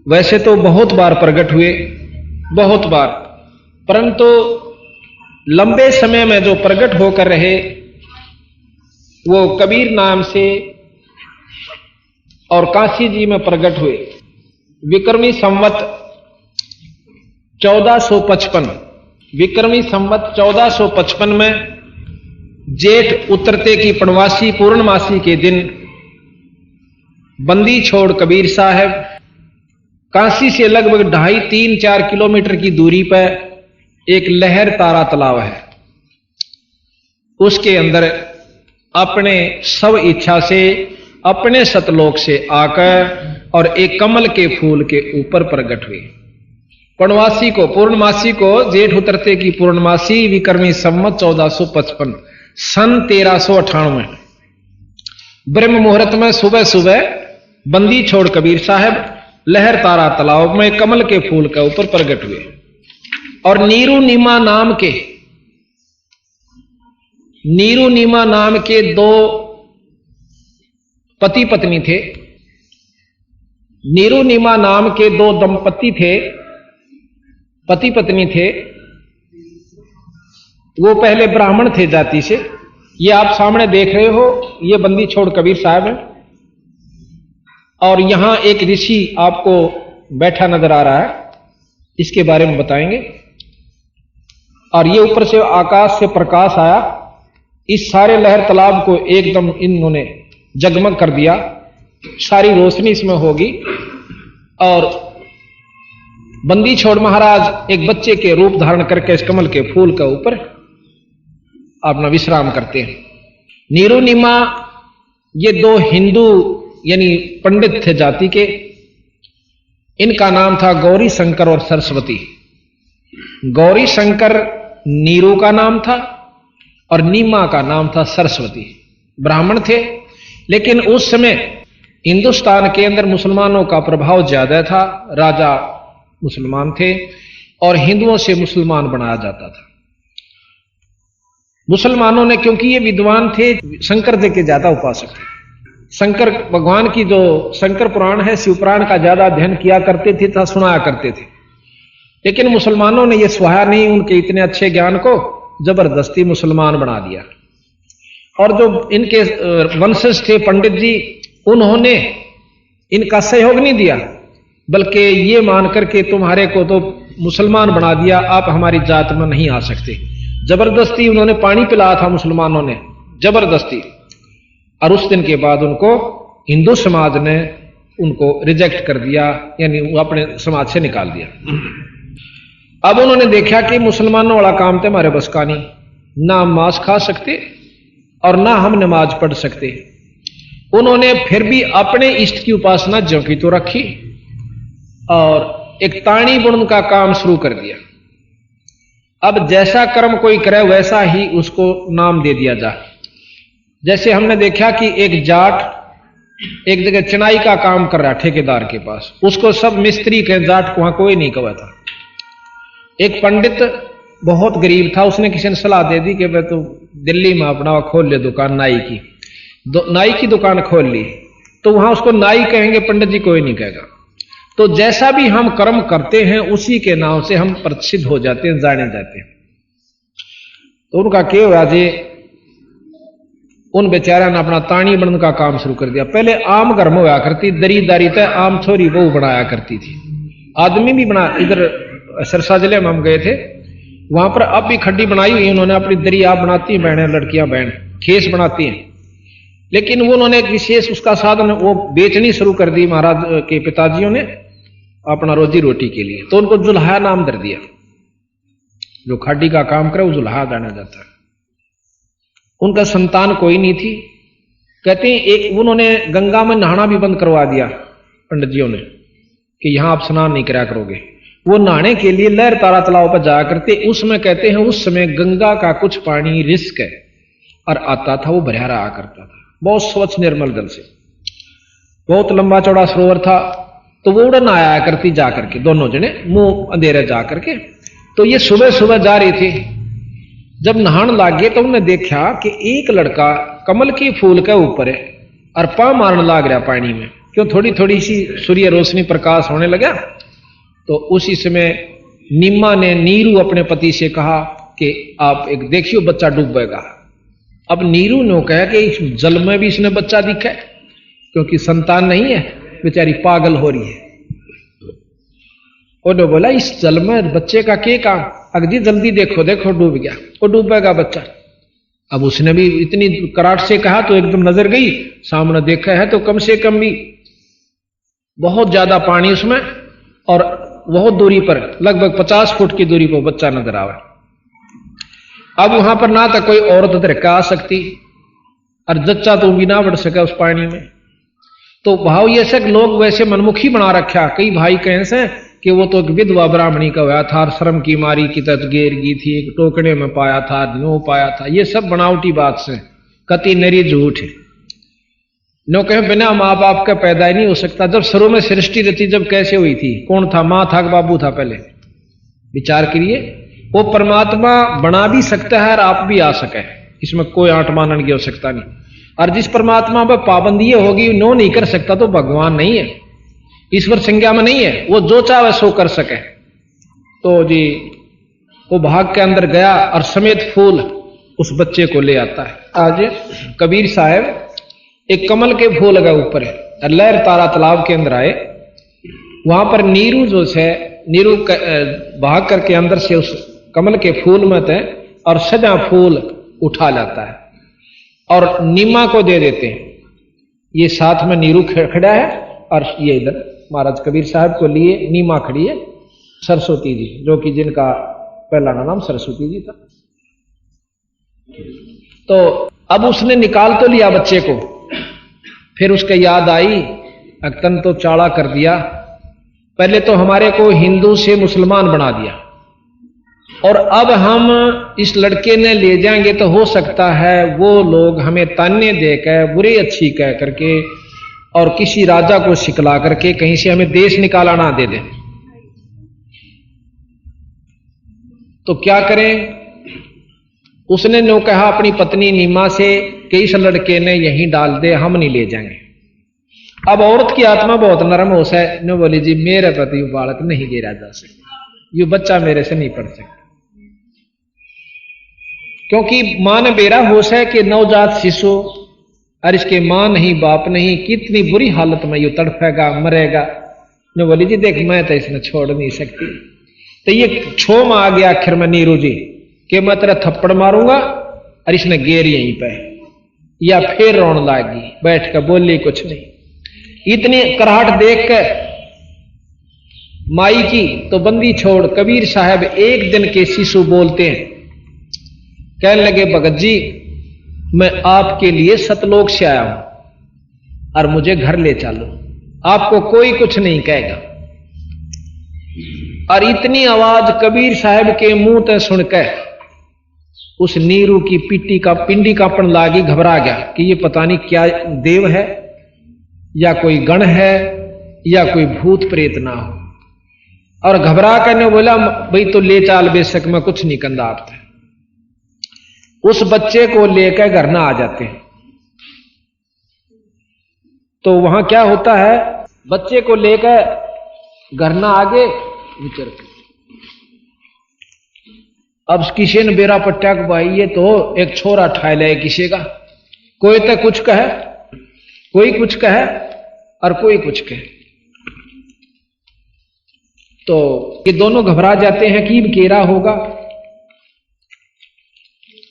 वैसे तो बहुत बार प्रकट हुए, बहुत बार, परंतु लंबे समय में जो प्रकट होकर रहे वो कबीर नाम से और काशी जी में प्रकट हुए। विक्रमी संवत 1455, विक्रमी संवत 1455 में जेठ उतरते की पूर्णमासी पूर्णमासी के दिन बंदी छोड़ कबीर साहब काशी से लगभग 2.5-3-4 किलोमीटर की दूरी पर एक लहर तारा तालाब है। उसके अंदर अपने सब इच्छा से अपने सतलोक से आकर और एक कमल के फूल के ऊपर प्रकट हुए। पूर्णमासी को जेठ उतरते की पूर्णमासी विक्रमी संवत 1455 सन 1398 ब्रह्म मुहूर्त में सुबह सुबह बंदी छोड़ कबीर साहब लहर तारा तालाब में कमल के फूल के ऊपर प्रकट हुए। और नीरू नीमा नाम के दो पति पत्नी थे। नीरू नीमा नाम के दो दंपति थे, पति पत्नी थे। वो पहले ब्राह्मण थे जाति से। ये आप सामने देख रहे हो, ये बंदी छोड़ कबीर साहब है। और यहां एक ऋषि आपको बैठा नजर आ रहा है, इसके बारे में बताएंगे। और ये ऊपर से आकाश से प्रकाश आया, इस सारे लहर तालाब को एकदम इन्होंने जगमग कर दिया, सारी रोशनी इसमें होगी। और बंदी छोड़ महाराज एक बच्चे के रूप धारण करके इस कमल के फूल के ऊपर अपना विश्राम करते हैं। नीरू नीमा ये दो हिंदू यानी पंडित थे जाति के। इनका नाम था गौरी शंकर और सरस्वती। गौरी शंकर नीरू का नाम था और नीमा का नाम था सरस्वती। ब्राह्मण थे, लेकिन उस समय हिंदुस्तान के अंदर मुसलमानों का प्रभाव ज्यादा था। राजा मुसलमान थे और हिंदुओं से मुसलमान बनाया जाता था। मुसलमानों ने, क्योंकि ये विद्वान थे, शंकर जी के ज्यादा उपासक थे, शंकर भगवान की जो शंकर पुराण है, शिव पुराण का ज्यादा अध्ययन किया करते थे तथा सुनाया करते थे। लेकिन मुसलमानों ने यह सुहाया नहीं उनके इतने अच्छे ज्ञान को, जबरदस्ती मुसलमान बना दिया। और जो इनके वंशज थे पंडित जी, उन्होंने इनका सहयोग नहीं दिया, बल्कि ये मान करके तुम्हारे को तो मुसलमान बना दिया, आप हमारी जात में नहीं आ सकते। जबरदस्ती उन्होंने पानी पिलाया था मुसलमानों ने, जबरदस्ती। और उस दिन के बाद उनको हिंदू समाज ने उनको रिजेक्ट कर दिया, यानी वो अपने समाज से निकाल दिया। अब उन्होंने देखा कि मुसलमानों वाला काम तो हमारे बस का नहीं, ना हम मांस खा सकते और ना हम नमाज पढ़ सकते। उन्होंने फिर भी अपने इष्ट की उपासना ज्यों की तो रखी और एक ताणी बुनन का काम शुरू कर दिया। अब जैसा कर्म कोई करे वैसा ही उसको नाम दे दिया जाए। जैसे हमने देखा कि एक जाट एक जगह चिनाई का काम कर रहा ठेकेदार के पास, उसको सब मिस्त्री के, जाट को वहां कोई नहीं कहा था। एक पंडित बहुत गरीब था, उसने किसी ने सलाह दे दी कि भाई तो दिल्ली में अपना खोल ले दुकान नाई की, नाई की दुकान खोल ली, तो वहां उसको नाई कहेंगे, पंडित जी कोई नहीं कहेगा। तो जैसा भी हम कर्म करते हैं उसी के नाम से हम प्रसिद्ध हो जाते हैं, जाने जाते हैं। तो उनका क्या हुआ जी, उन बेचारा ने अपना ताणी बनने का काम शुरू कर दिया। पहले आम घर में हुआ करती, दरीदारी तय आम छोरी वो बनाया करती थी, आदमी भी बना। इधर सरसा जिले में हम गए थे, वहां पर अब भी खड्डी बनाई हुई उन्होंने, अपनी दरी आप बनाती हैं बहनें, लड़कियां बहन खेस बनाती हैं। लेकिन वो उन्होंने एक विशेष उसका साधन वो बेचनी शुरू कर दी महाराज के पिताजियों ने अपना रोजी रोटी के लिए। तो उनको जुल्हा नाम दे दिया, जो खाडी का काम करे वो जुल्हा जाना जाता है। उनका संतान कोई नहीं थी। कहते हैं एक उन्होंने गंगा में नहाना भी बंद करवा दिया पंडित जियों ने, कि यहां आप स्नान नहीं करा करोगे। वो नहाने के लिए लहर तारा तालाब पर जाया करते। उसमें कहते हैं उस समय गंगा का कुछ पानी रिस्क है और आता था, वो भरिया रहा करता था, बहुत स्वच्छ निर्मल जल से, बहुत लंबा चौड़ा सरोवर था। तो वो उड़न आया करती जा करके, दोनों जने मुंह अंधेरे जा करके। तो ये सुबह सुबह जा रही थी, जब नहान लाग गए तो उन्होंने देखा कि एक लड़का कमल के फूल के ऊपर है और पांव मारने लाग रहा पानी में। क्यों, थोड़ी थोड़ी सी सूर्य रोशनी प्रकाश होने लगा। तो उसी समय निम्मा ने नीरू अपने पति से कहा कि आप एक देखियो बच्चा डूबेगा। अब नीरू ने कहा कि इस जल में भी इसने बच्चा दिखा है, क्योंकि संतान नहीं है, बेचारी पागल हो रही है। उन्होंने बोला इस जल में बच्चे का क्या काम, अगजी जल्दी देखो देखो डूब गया, वो डूबेगा बच्चा। अब उसने भी इतनी कराट से कहा तो एकदम नजर गई, सामने देखा है तो कम से कम भी बहुत ज्यादा पानी उसमें, और बहुत दूरी पर लगभग 50 फुट की दूरी पर बच्चा नजर आवा। अब वहां पर ना तो कोई औरत धरका आ सकती और जच्चा तो भी ना बढ़ सका उस पानी में। तो भाव ये सब लोग वैसे मनमुखी बना रखा। कई भाई कहें से कि वो तो एक विधवा ब्राह्मणी का हुआ था, शर्म की मारी की तजगेर की थी, एक टोकने में पाया था, नो पाया था। ये सब बनावटी बात से कति नरी झूठ है। नो कहे बिना माँ बाप का पैदा ही नहीं हो सकता। जब शुरू में सृष्टि रची जब कैसे हुई थी, कौन था, माँ था कि बाबू था? पहले विचार करिए। वो परमात्मा बना भी सकता है और आप भी आ सके, इसमें कोई आंट मानन की आवश्यकता नहीं। और जिस परमात्मा पर पाबंदी होगी नो नहीं कर सकता तो भगवान नहीं है, ईश्वर संज्ञा में नहीं है, वो जो चाहे सो कर सके। तो जी वो भाग के अंदर गया और समेत फूल उस बच्चे को ले आता है। आज कबीर साहब एक कमल के फूल लगा ऊपर है और लहर तारा तालाब के अंदर आए। वहां पर नीरू जो है, नीरू भाग करके अंदर से उस कमल के फूल में थे और सजा फूल उठा लाता है और नीमा को दे देते हैं। ये साथ में नीरू खड़ा है और ये इधर महाराज कबीर साहब को लिए नीमा खड़ी है सरस्वती जी, जो कि जिनका पहला नाम सरस्वती जी था। तो अब उसने निकाल तो लिया बच्चे को, फिर उसके याद आई अक्तन तो चाड़ा कर दिया। पहले तो हमारे को हिंदू से मुसलमान बना दिया और अब हम इस लड़के ने ले जाएंगे तो हो सकता है वो लोग हमें ताने देकर बुरी अच्छी कह करके और किसी राजा को सिखला करके कहीं से हमें देश निकाला ना दे दें। तो क्या करें? उसने नो कहा अपनी पत्नी नीमा से कि इस लड़के ने यहीं डाल दे, हम नहीं ले जाएंगे। अब औरत की आत्मा बहुत नरम होश है, ने बोली जी मेरे प्रति बालक नहीं गिरा जा सकता, ये बच्चा मेरे से नहीं पढ़ सकता, क्योंकि मां ने बेरा होश है कि नवजात शिशु और इसके मां नहीं बाप नहीं, कितनी बुरी हालत में ये तड़फेगा मरेगा। ने बोली जी देख मैं तो इसमें छोड़ नहीं सकती। तो ये छो में आ गया आखिर में नीरू जी कि मैं तेरा थप्पड़ मारूंगा, और इसने गेर यहीं पे, या फिर रोने लागी, बैठ कर बोली कुछ नहीं। इतनी कराहट देख कर माई की तो बंदी छोड़ कबीर साहब एक दिन के शिशु बोलते हैं, कहने लगे भगत जी मैं आपके लिए सतलोक से आया हूं और मुझे घर ले चलो, आपको कोई कुछ नहीं कहेगा। और इतनी आवाज कबीर साहब के मुंह से सुनकर उस नीरू की पिंडी कांपन लागी, घबरा गया कि ये पता नहीं क्या देव है या कोई गण है या कोई भूत प्रेत ना हो। और घबरा करने बोला भाई तो ले चाल बेशक मैं कुछ नहीं कंदा आपसे। उस बच्चे को लेकर घर ना आ जाते हैं। तो वहां क्या होता है, बच्चे को लेकर घर ना आगे विचर, अब किसी ने बेरा पट्टा को भाई ये तो एक छोरा ठाए ले किसी का, कोई तो कुछ कहे, कोई कुछ कहे और कोई कुछ कहे। तो ये दोनों घबरा जाते हैं कि केरा होगा।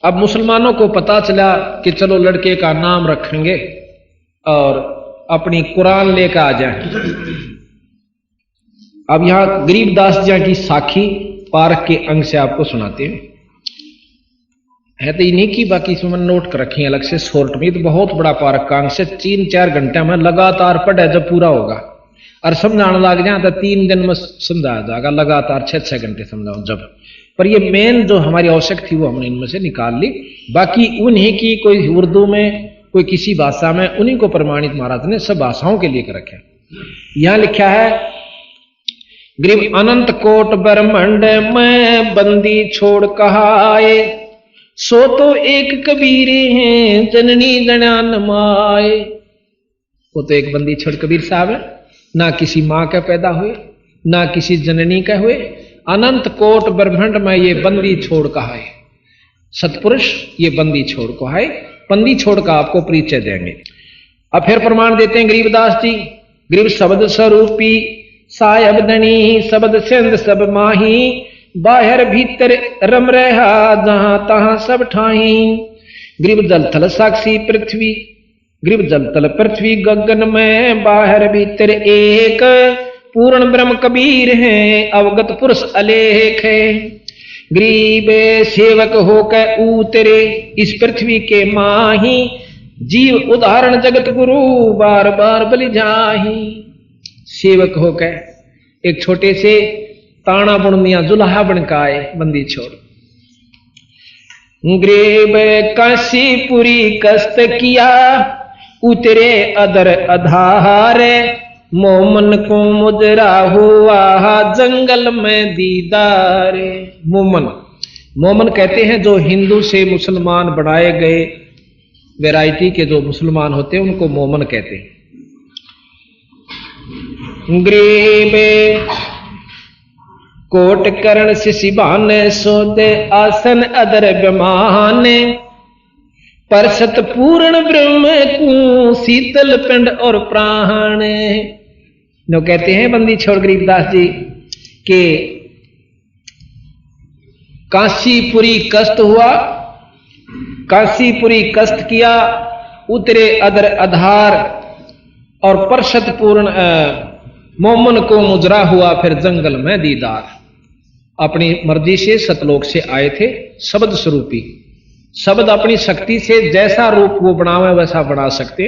अब मुसलमानों को पता चला कि चलो लड़के का नाम रखेंगे और अपनी कुरान लेकर आ जाए। अब यहां गरीबदास जी की साखी पार्क के अंग से आपको सुनाते हैं, है तो इन्हीं की, बाकी इसमें नोट कर रखी है अलग से शॉर्ट में। तो बहुत बड़ा पार्क का अंग से 3-4 घंटे में लगातार पढ़े, जब पूरा होगा और समझाने लग जाए तो 3 दिन में समझा जाएगा, लगातार 6-6 घंटे समझाओ जब। पर ये मेन जो हमारी आवश्यक थी वो हमने इनमें से निकाल ली, बाकी उन्हीं की कोई उर्दू में कोई किसी भाषा में, उन्हीं को प्रमाणित महाराज ने सब भाषाओं के लिए कर रखे। यहां लिखा है ग्रीव अनंत कोट ब्रह्मंड में बंदी छोड़ कहाए, सो तो एक कबीरे हैं जननी गणान माए। वो तो एक बंदी छोड़ कबीर साहब है, ना किसी मां के पैदा हुए ना किसी जननी के हुए, अनंत कोट ब्रह्मंड में ये बंदी छोड़ कहाए। सतपुरुष ये बंदी छोड़ को है, बंदी छोड़ का आपको परिचय देंगे। अब फिर प्रमाण देते हैं गरीबदास जी, गरीब शब्द स्वरूपी सायब धनी शब्द सिंध सब माही, बाहर भीतर रम रहा जहां तहां सब ठाही। ग्रीब जल थल साक्षी पृथ्वी, ग्रीब जल तल पृथ्वी गगन में, बाहर भीतर एक पूर्ण ब्रह्म कबीर है, अवगत पुरुष अलेख है। गरीब सेवक होकर उतरे इस पृथ्वी के माही, जीव उदाहरण जगत गुरु बार बार बलि जाही। सेवक होकर एक छोटे से ताना बुनमिया जुल्हा बनकाए बंदी छोड़। ग्रीब काशीपुरी कष्ट किया उतरे अदर आधार, मोमन को मुजरा हुआ जंगल में दीदार। मोमन कहते हैं जो हिंदू से मुसलमान बनाए गए वैरायटी के जो मुसलमान होते हैं उनको मोमन कहते हैं। ग्रीबे कोट करण शिशिबान सोदे आसन अदर विमान, परसत पूर्ण ब्रह्म को शीतल पिंड और प्राण। जो कहते हैं बंदी छोड़ गरीबदास जी के काशीपुरी कष्ट हुआ, काशीपुरी कष्ट किया, उतरे अदर आधार और परसत पूर्ण मोमन को मुजरा हुआ फिर जंगल में दीदार। अपनी मर्जी से सतलोक से आए थे शब्द स्वरूपी, शब्द अपनी शक्ति से जैसा रूप वो बनावे वैसा बना सकते,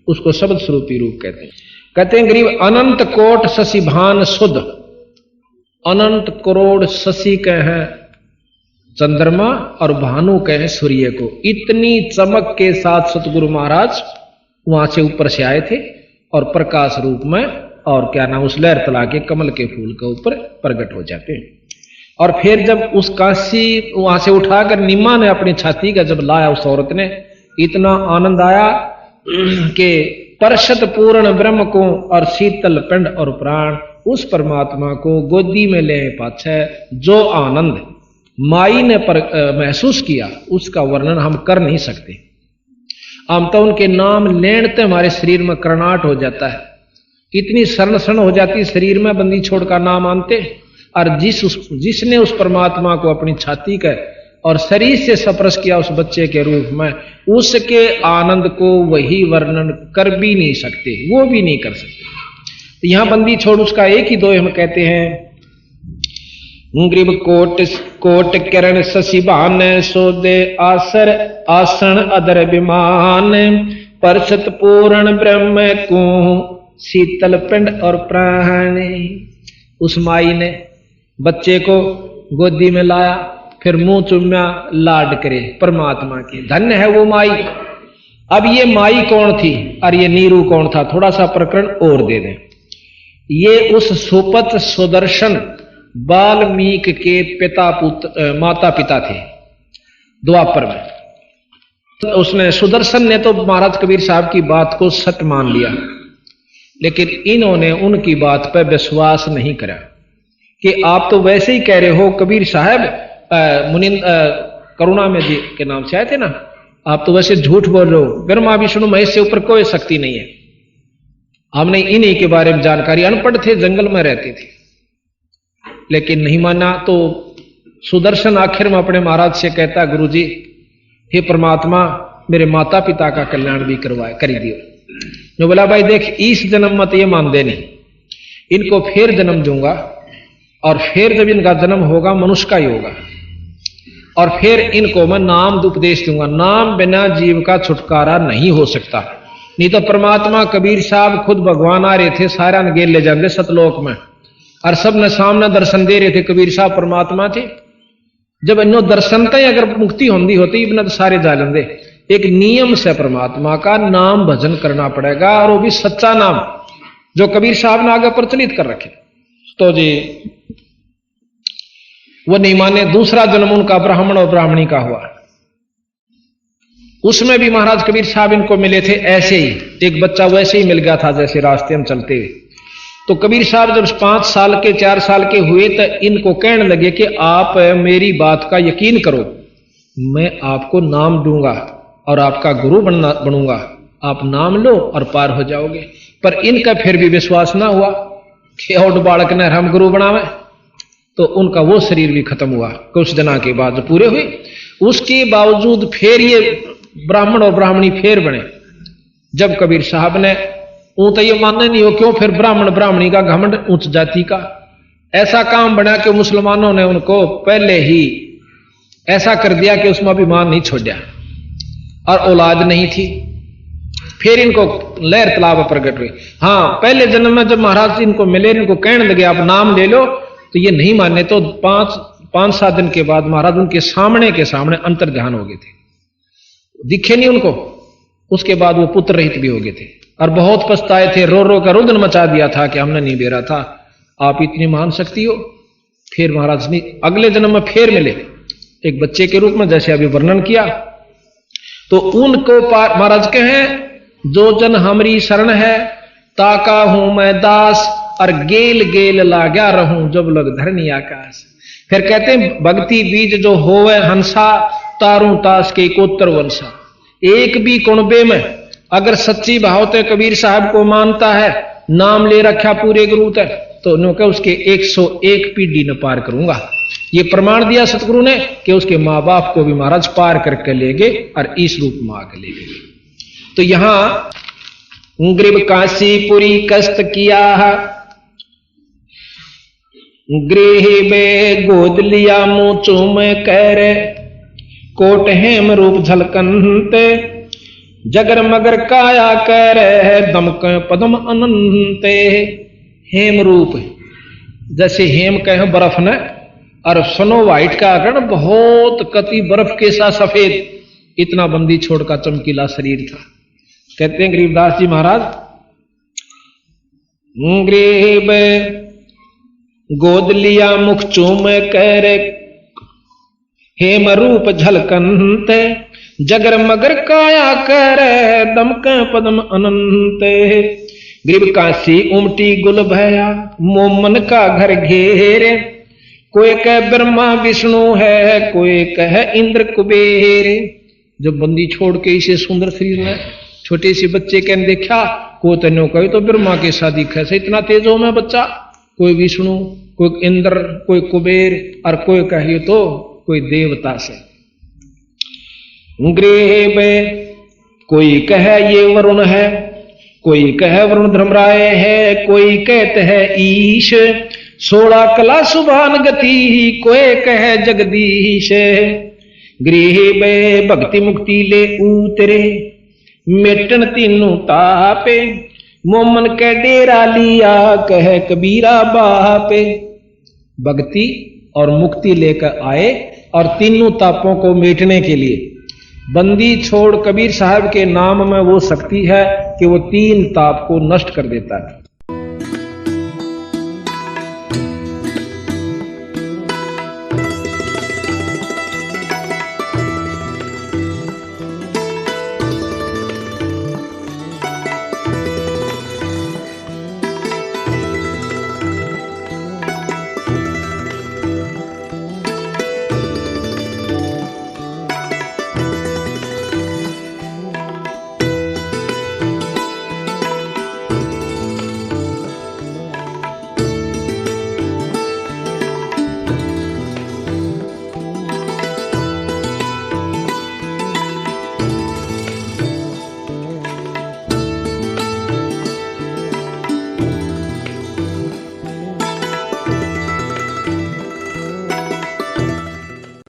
उसको शब्द स्वरूपी रूप कहते हैं। कहते हैं गरीब अनंत कोट शशि भान शुद्ध, अनंत करोड़ शशि के हैं चंद्रमा और भानु के हैं सूर्य को, इतनी चमक के साथ सतगुरु महाराज वहां से ऊपर से आए थे और प्रकाश रूप में, और क्या नाम उस लहर तला के कमल के फूल के ऊपर प्रकट हो जाते हैं। और फिर जब उस काशी वहां से उठाकर निम्मा ने अपनी छाती का जब लाया उस औरत ने, इतना आनंद आया कि परशत पूर्ण ब्रह्म को और शीतल पिंड और प्राण उस परमात्मा को गोदी में ले पाछे जो आनंद माई ने महसूस किया उसका वर्णन हम कर नहीं सकते। हम तो उनके नाम लेने हमारे शरीर में करनाट हो जाता है, इतनी शरण शरण हो जाती शरीर में बंदी छोड़ का नाम आनते। और जिसने उस परमात्मा को अपनी छाती का और शरीर से स्पर्श किया उस बच्चे के रूप में, उसके आनंद को वही वर्णन कर भी नहीं सकते, वो भी नहीं कर सकते। तो यहां बंदी छोड़ उसका एक ही दो हम कहते हैं, ग्रीब कोट कोट किरण शशिभान सोदे आसर आसन अदर विमान परसत पूर्ण ब्रह्म को शीतल पिंड और प्राण। उस माई ने बच्चे को गोदी में लाया, फिर मुंह चुम्या, लाड करे परमात्मा के। धन्य है वो माई। अब ये माई कौन थी और ये नीरू कौन था, थोड़ा सा प्रकरण और दे दें। ये उस सुपत सुदर्शन वाल्मीकि के माता पिता थे द्वापर में। तो उसने सुदर्शन ने तो महाराज कबीर साहब की बात को सत्य मान लिया, लेकिन इन्होंने उनकी बात पर विश्वास नहीं करा कि आप तो वैसे ही कह रहे हो कबीर साहब, मुनिंद करुणा में जी के नाम से आए थे ना, आप तो वैसे झूठ बोल रहे हो, ब्रह्मा विष्णु महेश से ऊपर कोई शक्ति नहीं है। हमने इन्हीं के बारे में जानकारी, अनपढ़ थे, जंगल में रहते थे, लेकिन नहीं माना। तो सुदर्शन आखिर में अपने महाराज से कहता, गुरुजी हे परमात्मा मेरे माता पिता का कल्याण भी कर दियो। जो बोला भाई देख, इस जन्म मत ये मान देनी, इनको फिर जन्म दूंगा और फिर जब इनका जन्म होगा मनुष्य का ही होगा, और फिर इनको मैं नाम उपदेश दूंगा। नाम बिना जीव का छुटकारा नहीं हो सकता। नहीं तो परमात्मा कबीर साहब खुद भगवान आ रहे थे, सारा गेल ले जाते सतलोक में, और सब ने सामने दर्शन दे रहे थे। कबीर साहब परमात्मा थे। जब इन्हों दर्शन का अगर मुक्ति होती इबन तो सारे जा लेंगे। एक नियम से परमात्मा का नाम भजन करना पड़ेगा, और वो भी सच्चा नाम जो कबीर साहब ने आगे प्रचलित कर रखे। तो जी वो नहीं माने। दूसरा जन्म उनका ब्राह्मण और ब्राह्मणी का हुआ, उसमें भी महाराज कबीर साहब इनको मिले थे ऐसे ही, एक बच्चा वैसे ही मिल गया था जैसे रास्ते में चलते हुए। तो कबीर साहब जब 5 साल के 4 साल के हुए तो इनको कहने लगे कि आप मेरी बात का यकीन करो, मैं आपको नाम दूंगा और आपका गुरु बनूंगा, आप नाम लो और पार हो जाओगे। पर इनका फिर भी विश्वास ना हुआ कि और बालक ने हम गुरु बनावे। तो उनका वो शरीर भी खत्म हुआ कुछ दिनों के बाद पूरे हुए। उसके बावजूद फिर ये ब्राह्मण और ब्राह्मणी फिर बने। जब कबीर साहब ने तो ये मानना नहीं हो क्यों, फिर ब्राह्मण ब्राह्मणी का घमंड उच्च जाति का ऐसा काम बना कि मुसलमानों ने उनको पहले ही ऐसा कर दिया कि उसमें अभिमान नहीं छोड़ा और औलाद नहीं थी। फिर इनको लहर तालाब प्रकट हुई। हाँ, पहले जन्म में जब महाराज इनको मिले, इनको कहने लगे आप नाम ले लो, तो ये नहीं माने। तो 5-7 दिन के बाद महाराज उनके सामने अंतर ध्यान हो गए थे, दिखे नहीं उनको। उसके बाद वो पुत्र रहित भी हो गए थे और बहुत पछताए थे, रो रो कर रुदन मचा दिया था कि हमने नहीं बेरा था, आप इतनी महान शक्ति हो। फिर महाराज ने अगले जन्म में फिर मिले एक बच्चे के रूप में, जैसे अभी वर्णन किया। तो उनको महाराज कहे जो जन हमारी शरण है ताका हूं मैं दास, और गेल गेल लाग्या रहूं जब लग धरनी आकाश। फिर कहते हैं भक्ति बीज जो होवे हंसा, तारू तास के कोत्तर वंशा। एक भी कुणबे में अगर सच्ची भाव कबीर साहब को मानता है, नाम ले रखा पूरे गुरु तक, तो उन्होंने उसके 101 पीढ़ी न पार करूंगा। ये प्रमाण दिया सतगुरु ने कि उसके माँ बाप को भी महाराज पार करके ले गए और इस रूप में आके ले गए। तो यहां ग्रीब काशीपुरी कष्ट किया, गृह में गोद लिया मुंह चूम कर, कोट हेम रूप झलकंते, जगर मगर काया कर दमक पदम अनंते। हेम रूप जैसे हेम कहे बर्फ न, और स्नो व्हाइट का आकर बहुत कति बर्फ के साथ सफेद, इतना बंदी छोड़ का चमकीला शरीर था। कहते हैं गरीबदास जी महाराज, गरीब गोद लिया मुख चूम कर, हेम रूप झलकंते, जगर मगर काया कर दमक पद्म अनंत। ग्रीब काशी उमटी गुल भया मोमन का घर घेरे। कोई कह ब्रह्मा विष्णु है कोई कह इंद्र कुबेर। जब बंदी छोड़ के इसे सुंदर शरीर में छोटे से बच्चे के देखा को तनो कहे तो ब्रह्मा के शादी कैसे इतना तेज हो मैं बच्चा, कोई विष्णु कोई इंद्र कोई कुबेर और कोई कहिए तो कोई देवता से। ग्रीब कोई कहे ये वरुण है कोई कहे वरुण धर्मराय है कोई कहते है ईश। 16 कला सुभान गति कोई कहे जगदीश। गृह में भक्ति मुक्ति ले उतरे मेटन तीनों तापे। मोमन के डेरा लिया कह कबीरा बापे। भक्ति और मुक्ति लेकर आए और तीनों तापों को मेटने के लिए बंदी छोड़ कबीर साहब के नाम में वो शक्ति है कि वो 3 ताप को नष्ट कर देता है।